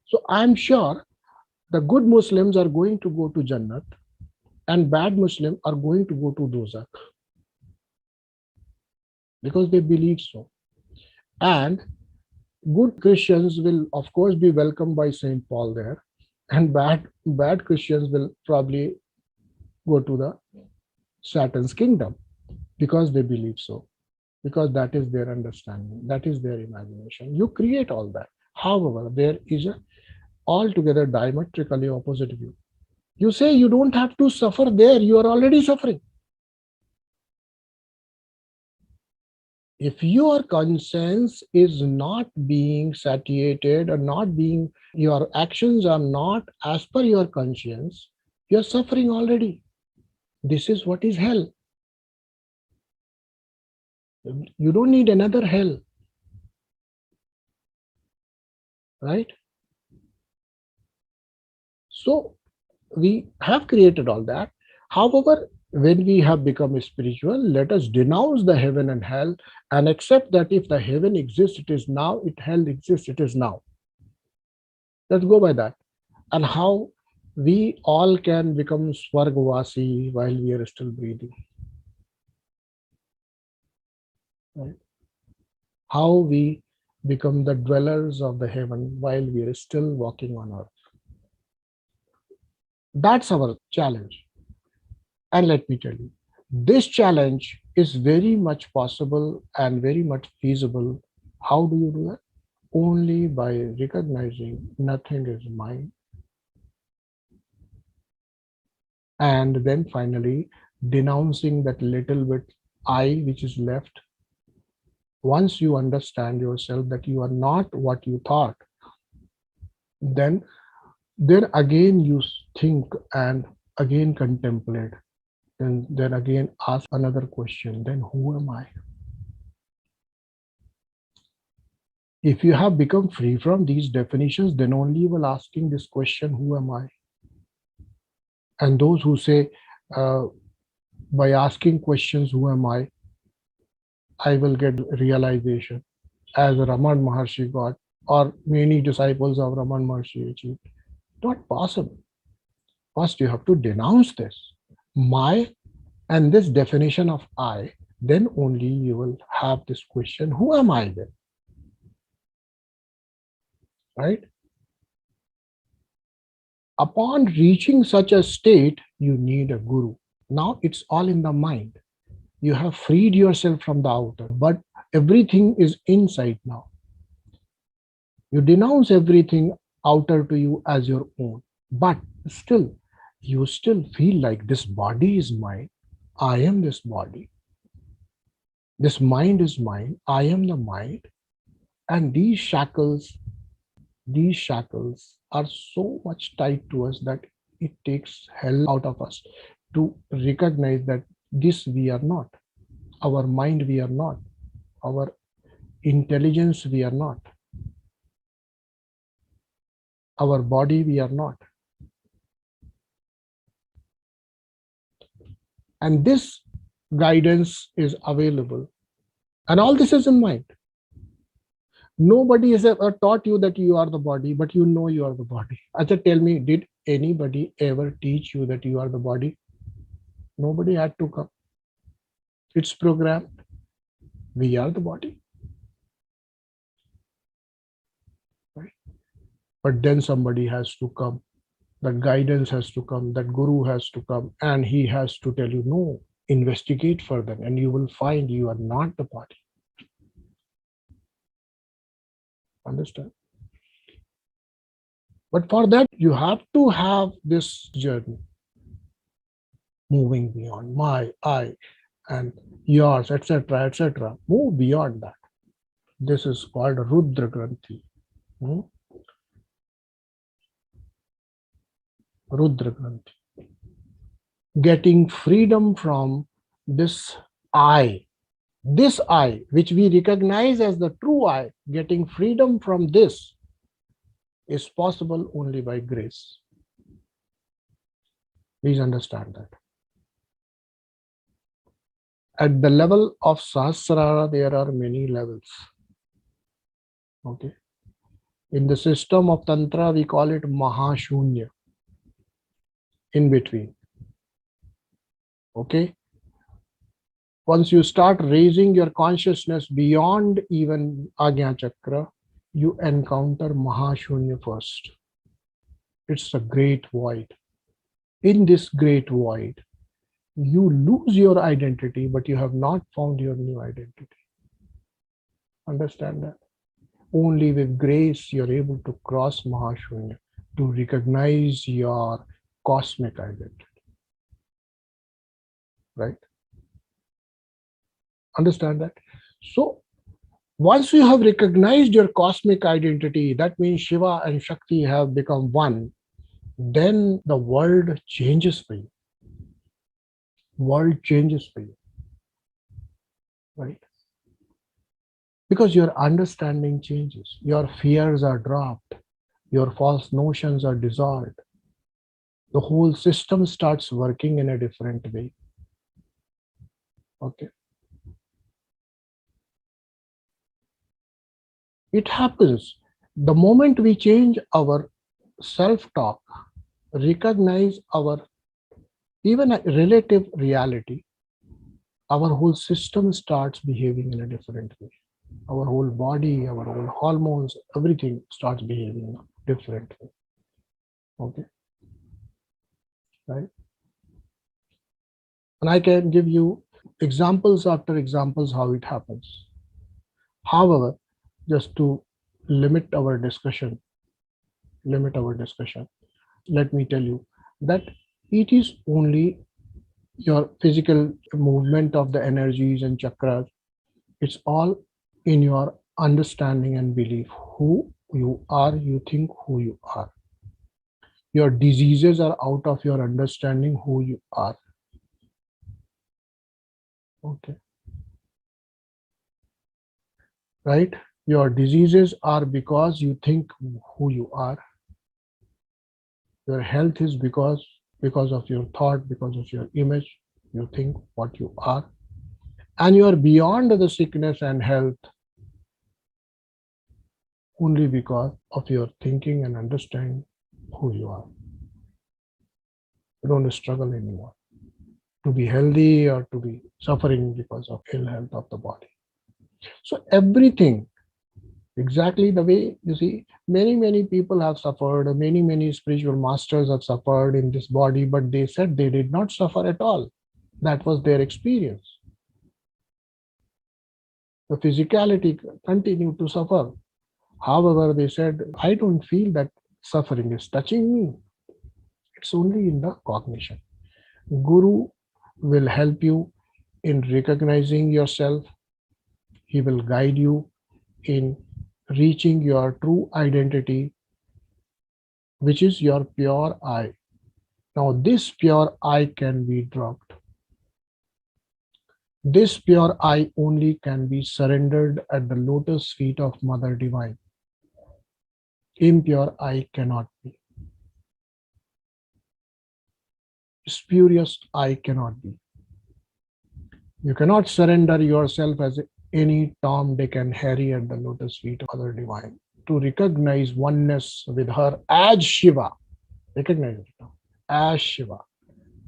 So I'm sure the good Muslims are going to go to Jannat and bad Muslims are going to go to Dozak because they believe so. And good Christians will, of course, be welcomed by Saint Paul there, and bad Christians will probably go to the Satan's kingdom because they believe so, because that is their understanding, that is their imagination. You create all that. However, there is a altogether diametrically opposite view. You say you don't have to suffer there, you are already suffering. If your conscience is not being satiated or not being, your actions are not as per your conscience, you're suffering already. This is what is hell. You don't need another hell, right? So we have created all that. However, when we have become spiritual, let us denounce the heaven and hell and accept that if the heaven exists, it is now, if hell exists, it is now. Let's go by that. And how we all can become Swargvasi while we are still breathing. Right? How we become the dwellers of the heaven while we are still walking on earth. That's our challenge. And let me tell you, this challenge is very much possible and very much feasible. How do you do that? Only by recognizing nothing is mine. And then finally, denouncing that little bit I which is left. Once you understand yourself that you are not what you thought, then again you think and again contemplate, and then again ask another question, then who am I? If you have become free from these definitions, then only you will asking this question, who am I? And those who say, by asking questions, who am I will get realization, as Raman Maharshi got, or many disciples of Raman Maharshi achieved. Not possible. First, you have to denounce this, my, and this definition of I. Then only you will have this question, who am I then? Right? Upon reaching such a state, you need a guru. Now it's all in the mind. You have freed yourself from the outer, but everything is inside now. You denounce everything outer to you as your own, but still, you still feel like this body is mine. I am this body. This mind is mine. I am the mind. And these shackles are so much tied to us that it takes hell out of us to recognize that this we are not. Our mind we are not. Our intelligence we are not. Our body we are not. And this guidance is available. And all this is in mind. Nobody has ever taught you that you are the body, but you know you are the body. Acha, tell me, did anybody ever teach you that you are the body? Nobody had to come. It's programmed. We are the body. Right? But then somebody has to come. That guidance has to come. That guru has to come. And he has to tell you, no, investigate further. And you will find you are not the body. Understand? But for that, you have to have this journey. Moving beyond my, I, and yours, etc., etc. Move beyond that. This is called Rudra Granthi. Rudra Granthi. Getting freedom from this I, which we recognize as the true I, getting freedom from this is possible only by grace. Please understand that. At the level of Sahasrara, there are many levels. Okay. In the system of Tantra, we call it Mahashunya. In between. Okay. Once you start raising your consciousness beyond even Agnya Chakra, you encounter Mahashunya first. It's a great void. In this great void, you lose your identity, but you have not found your new identity. Understand that? Only with grace you're able to cross Mahashunya, to recognize your cosmic identity. Right? Understand that? So, once you have recognized your cosmic identity, that means Shiva and Shakti have become one, then the world changes for you. World changes for you. Right? Because your understanding changes. Your fears are dropped. Your false notions are dissolved. The whole system starts working in a different way. Okay. It happens the moment we change our self-talk, recognize our even a relative reality, our whole system starts behaving in a different way. Our whole body, our whole hormones, everything starts behaving in a different way. Okay, right? And I can give you examples after examples how it happens. However, just to limit our discussion, let me tell you that it is only your physical movement of the energies and chakras. It's all in your understanding and belief. Who you are, you think who you are. Your diseases are out of your understanding who you are. Okay. Right? Your diseases are because you think who you are. Your health is because of your thought, because of your image. You think what you are. And you are beyond the sickness and health only because of your thinking and understanding who you are. You don't struggle anymore to be healthy or to be suffering because of ill health of the body. So everything, exactly the way you see, many people have suffered, many spiritual masters have suffered in this body, but they said they did not suffer at all. That was their experience. The physicality continued to suffer. However, they said, I don't feel that suffering is touching me. It's only in the cognition. Guru will help you in recognizing yourself. He will guide you in reaching your true identity, which is your pure I. Now, this pure I can be dropped. This pure I only can be surrendered at the lotus feet of Mother Divine. Impure I cannot be. Spurious I cannot be. You cannot surrender yourself as any Tom, Dick, and Harry at the lotus feet of Mother Divine. To recognize oneness with her as Shiva. Recognize it now. As Shiva.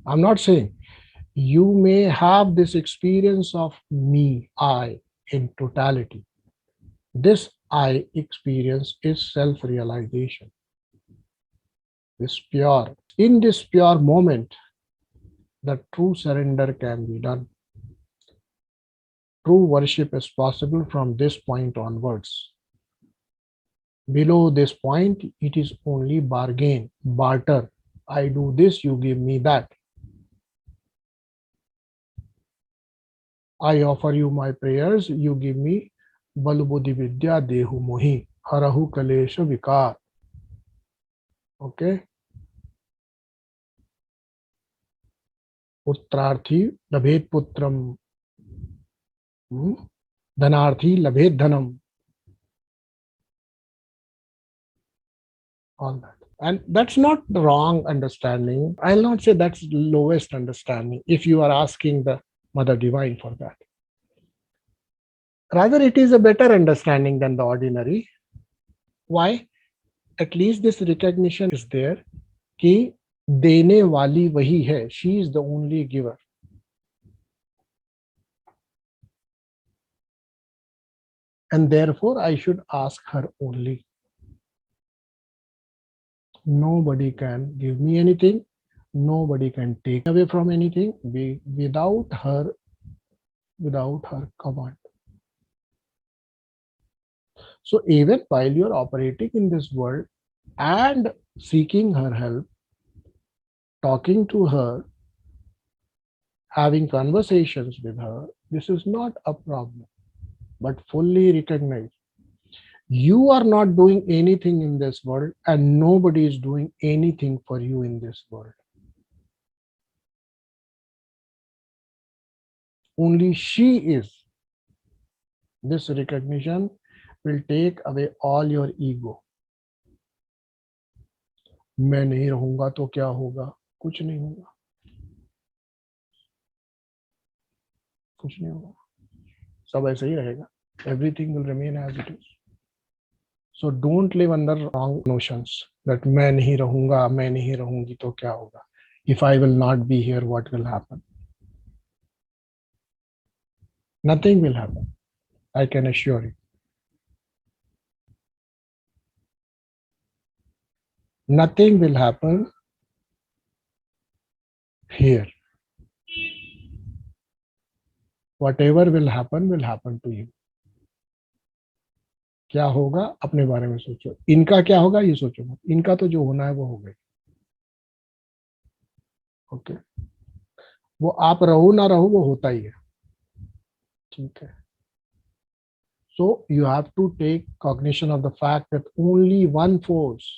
I'm not saying you may have this experience of me, I, in totality. This I experience is self-realization. This pure. In this pure moment, the true surrender can be done. True worship is possible from this point onwards. Below this point, it is only bargain, barter. I do this, you give me that. I offer you my prayers, you give me Balubudhi Vidya Dehu Mohi, Harahu Kalesha Vikar. Okay? Putrarthi Labhet Putram. Dhanarthi Labhet Dhanam. All that. And that's not the wrong understanding. I'll not say that's the lowest understanding if you are asking the Mother Divine for that. Rather, it is a better understanding than the ordinary. Why? At least this recognition is there कि देने वाली वही है. She is the only giver. And therefore, I should ask her only. Nobody can give me anything. Nobody can take away from anything without her command. So even while you're operating in this world and seeking her help, talking to her, having conversations with her, this is not a problem, but fully recognize you are not doing anything in this world and nobody is doing anything for you in this world. Only she is. This recognition will take away all your ego. मैं नहीं रहूंगा तो क्या होगा? कुछ नहीं होगा. कुछ नहीं होगा. सब ऐसे ही रहेगा. Everything will remain as it is. So don't live under wrong notions that मैं नहीं रहूंगा, मैं नहीं रहूंगी तो क्या होगा? If I will not be here, what will happen? Nothing will happen. I can assure you. Nothing will happen here. Whatever will happen to you. क्या होगा अपने बारे में सोचो. इनका क्या होगा ये सोचो मत. इनका तो जो होना है वो हो गई. ओके. वो आप रहो ना रहो वो होता ही है. ठीक है. So you have to take cognition of the fact that only one force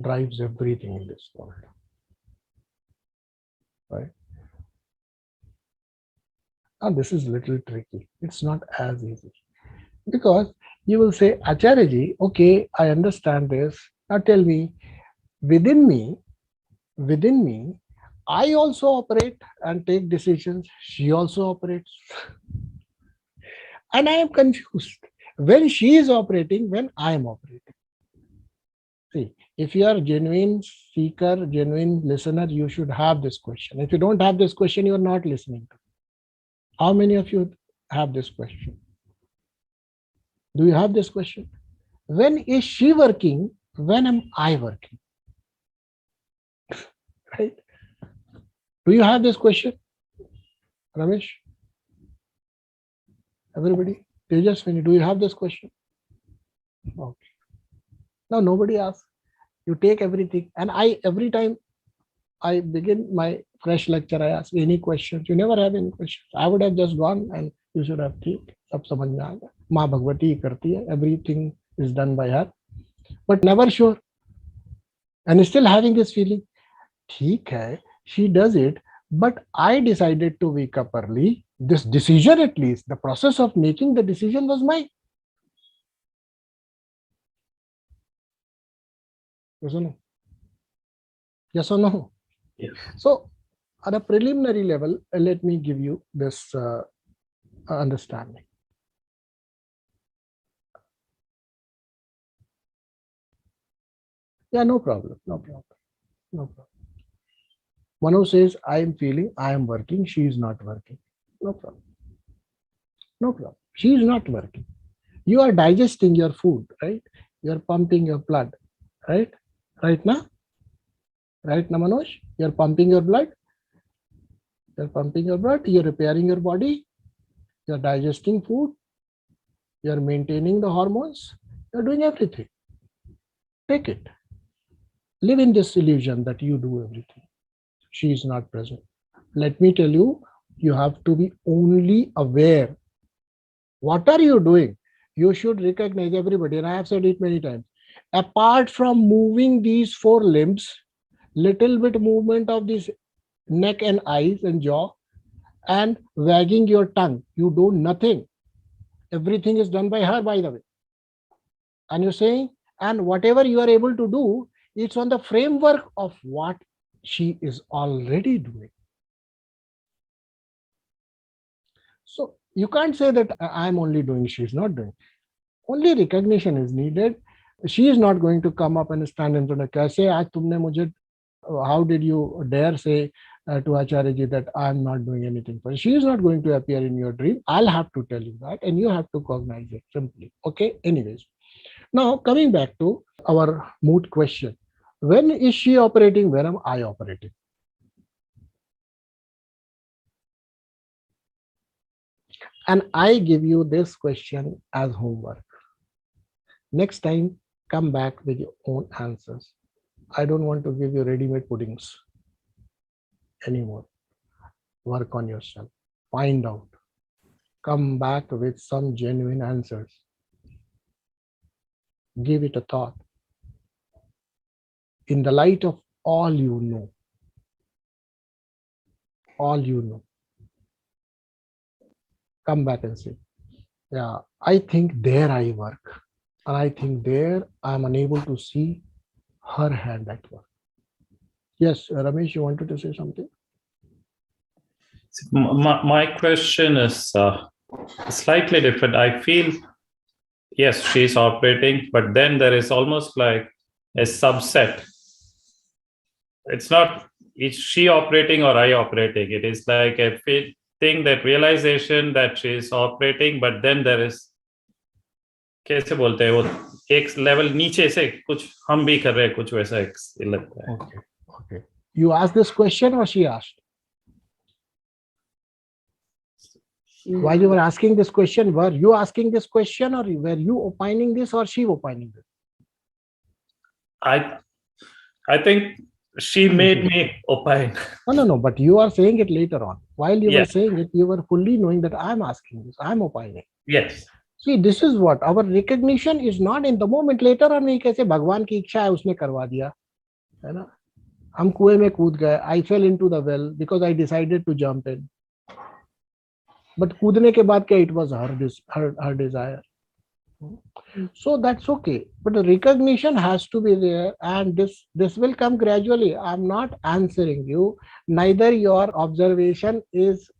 drives everything in this world. Right? Now this is a little tricky. It's not as easy. Because you will say, Acharya ji, okay, I understand this. Now tell me, within me, I also operate and take decisions. She also operates. And I am confused. When she is operating, when I am operating. See, if you are a genuine seeker, genuine listener, you should have this question. If you don't have this question, you are not listening to me. How many of you have this question? Do you have this question? When is she working? When am I working? Right? Do you have this question? Ramesh? Everybody? Tejaswini, do you have this question? Okay. Now nobody asks. You take everything. And every time I begin my fresh lecture, I ask any questions. You never have any questions. I would have just gone and you should have ठीक सब समझ में आ गया. माँ भगवती करती है. Everything is done by her. But never sure. And still having this feeling. ठीक है, she does it. But I decided to wake up early. This decision, at least, the process of making the decision was mine. Yes or no? Yes or no? Yes. So, at a preliminary level, let me give you this understanding. Yeah, no problem. Manu says, I am feeling, I am working, she is not working. No problem. She is not working. You are digesting your food, right? You are pumping your blood, right? Right now, Manoj? You are pumping your blood. You are repairing your body. You are digesting food. You are maintaining the hormones. You are doing everything. Take it. Live in this illusion that you do everything. She is not present. Let me tell you, you have to be only aware. What are you doing? You should recognize everybody, and I have said it many times. Apart from moving these four limbs, little bit movement of this neck and eyes and jaw, and wagging your tongue, you do nothing. Everything is done by her, by the way. And you're saying, and whatever you are able to do, it's on the framework of what she is already doing. So you can't say that I'm only doing, she's not doing. Only recognition is needed. She is not going to come up and stand in front of kaise aaj tumne mujhe, how did you dare say to Acharya ji that I'm not doing anything for her? She is not going to appear in your dream. I'll have to tell you that, and you have to cognize it simply. Okay, anyways. Now coming back to our moot question. When is she operating? Where am I operating? And I give you this question as homework. Next time, come back with your own answers. I don't want to give you ready-made puddings anymore. Work on yourself. Find out. Come back with some genuine answers. Give it a thought. In the light of all you know, come back and say, yeah, I think there I work. And I think there I'm unable to see her hand at work. Yes, Ramesh, you wanted to say something? My question is slightly different. I feel yes, she's operating, but then there is almost like a subset. It's not, is she operating or I operating? It is like a thing, that realization that she is operating, but then there is, कैसे बोलते हैं वो, एक level नीचे से कुछ हम भी कर रहे हैं, कुछ वैसा एक लगता है. Okay. Okay. You asked this question or she asked? While you were asking this question, were you asking this question, or were you opining this, or she opining this? I think she made me opine. No. But you are saying it later on. While you Yeah. were saying it, you were fully knowing that I'm asking this, I'm opining. Yes. See, this is what our recognition is not in the moment. Later on, नहीं कैसे भगवान की इच्छा है उसने करवा दिया, है ना? हम कुएं में कूद गए. I fell into the well because I decided to jump in. But कूदने के बाद क्या? It was her desire. So that's okay. But the recognition has to be there, and this will come gradually. I'm not answering you. Neither your observation is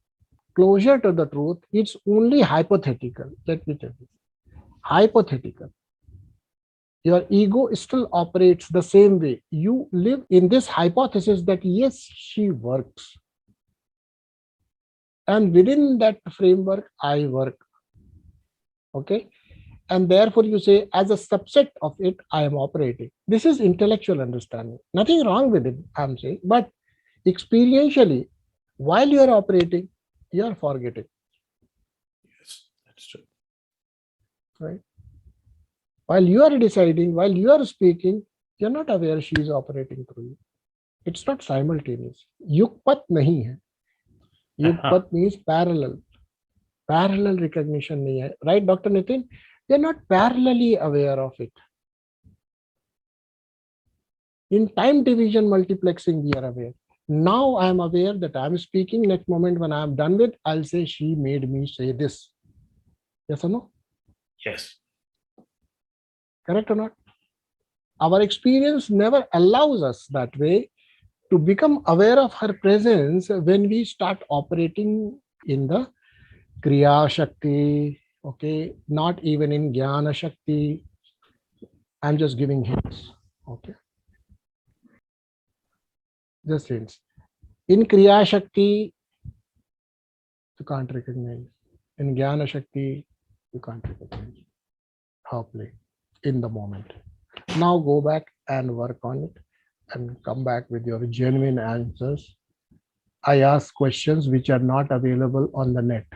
closer to the truth. It's only hypothetical. Let me tell you. Hypothetical. Your ego still operates the same way. You live in this hypothesis that yes, she works. And within that framework, I work. Okay? And therefore you say, as a subset of it, I am operating. This is intellectual understanding. Nothing wrong with it, I'm saying. But experientially, while you are operating, you are forgetting. Yes, that's true. Right? While you are deciding, while you are speaking, you're not aware she is operating through you. It's not simultaneous. Yukpat nahi hai. Yukpat means parallel. Parallel recognition nahi hai. Right, Dr. Nitin? They're not parallelly aware of it. In time division multiplexing, we are aware. Now I am aware that I am speaking. Next moment when I am done with, I'll say, she made me say this. Yes or no? Yes. Correct or not? Our experience never allows us that way to become aware of her presence when we start operating in the Kriya Shakti, okay, not even in Jnana Shakti. I'm just giving hints, okay. Just hints. In Kriya Shakti, you can't recognize. In Jnana Shakti, you can't recognize. How play in the moment. Now go back and work on it and come back with your genuine answers. I ask questions which are not available on the net.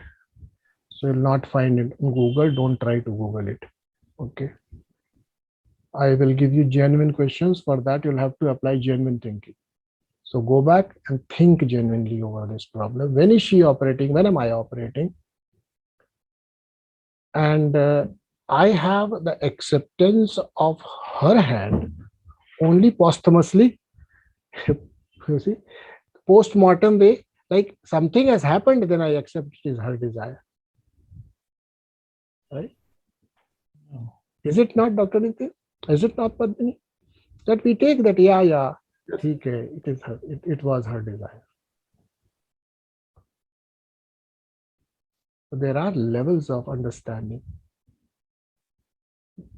So you'll not find it in Google. Don't try to Google it. Okay. I will give you genuine questions. For that, you'll have to apply genuine thinking. So go back and think genuinely over this problem. When is she operating? When am I operating? And I have the acceptance of her hand only posthumously. You see, post-mortem way, like something has happened, then I accept it is her desire. Right? Is it not, Dr. Nitin? Is it not, Padmini? That we take that, yeah, okay, it is her, it was her desire. So there are levels of understanding.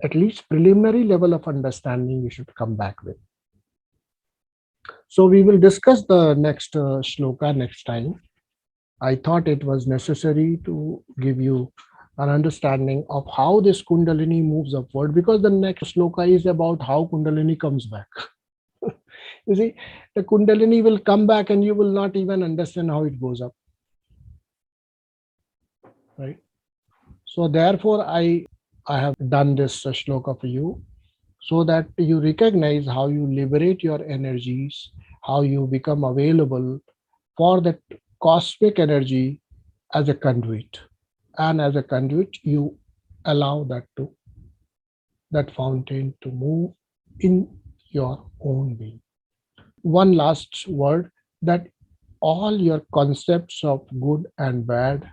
At least preliminary level of understanding you should come back with. So we will discuss the next shloka next time. I thought it was necessary to give you an understanding of how this Kundalini moves upward, because the next shloka is about how Kundalini comes back. You see, the Kundalini will come back and you will not even understand how it goes up. Right? So therefore, I have done this shloka for you so that you recognize how you liberate your energies, how you become available for that cosmic energy as a conduit. And as a conduit, you allow that fountain to move in your own being. One last word, that all your concepts of good and bad,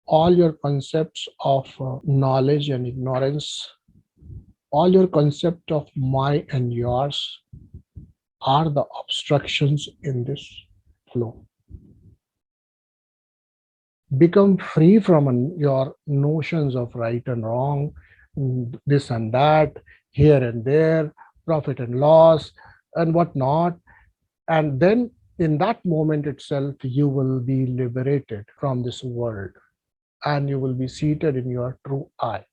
all your concepts of knowledge and ignorance, all your concept of my and yours are the obstructions in this flow. Become free from your notions of right and wrong, this and that, here and there, profit and loss, and whatnot. And then in that moment itself, you will be liberated from this world and you will be seated in your true I,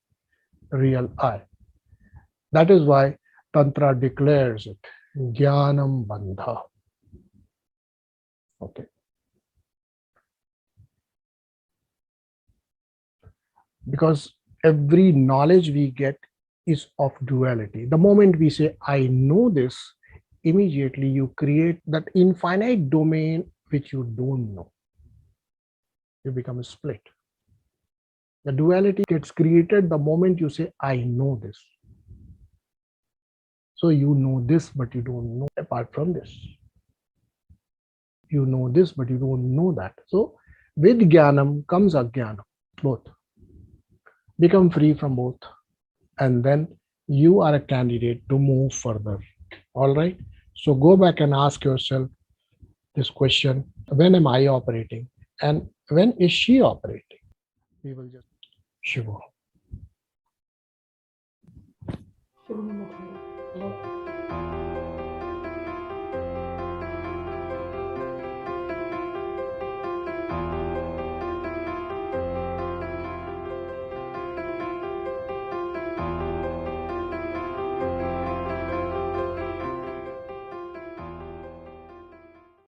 real I. That is why Tantra declares it Jnanam Bandha. Okay. Because every knowledge we get is of duality. The moment we say, I know this, immediately you create that infinite domain which you don't know. You become a split. The duality gets created the moment you say, I know this. So you know this, but you don't know apart from this. You know this, but you don't know that. So with Jnanam comes Ajnanam, both. Become free from both. And then you are a candidate to move further. All right. So go back and ask yourself this question: when am I operating? And when is she operating? We will just Shiva.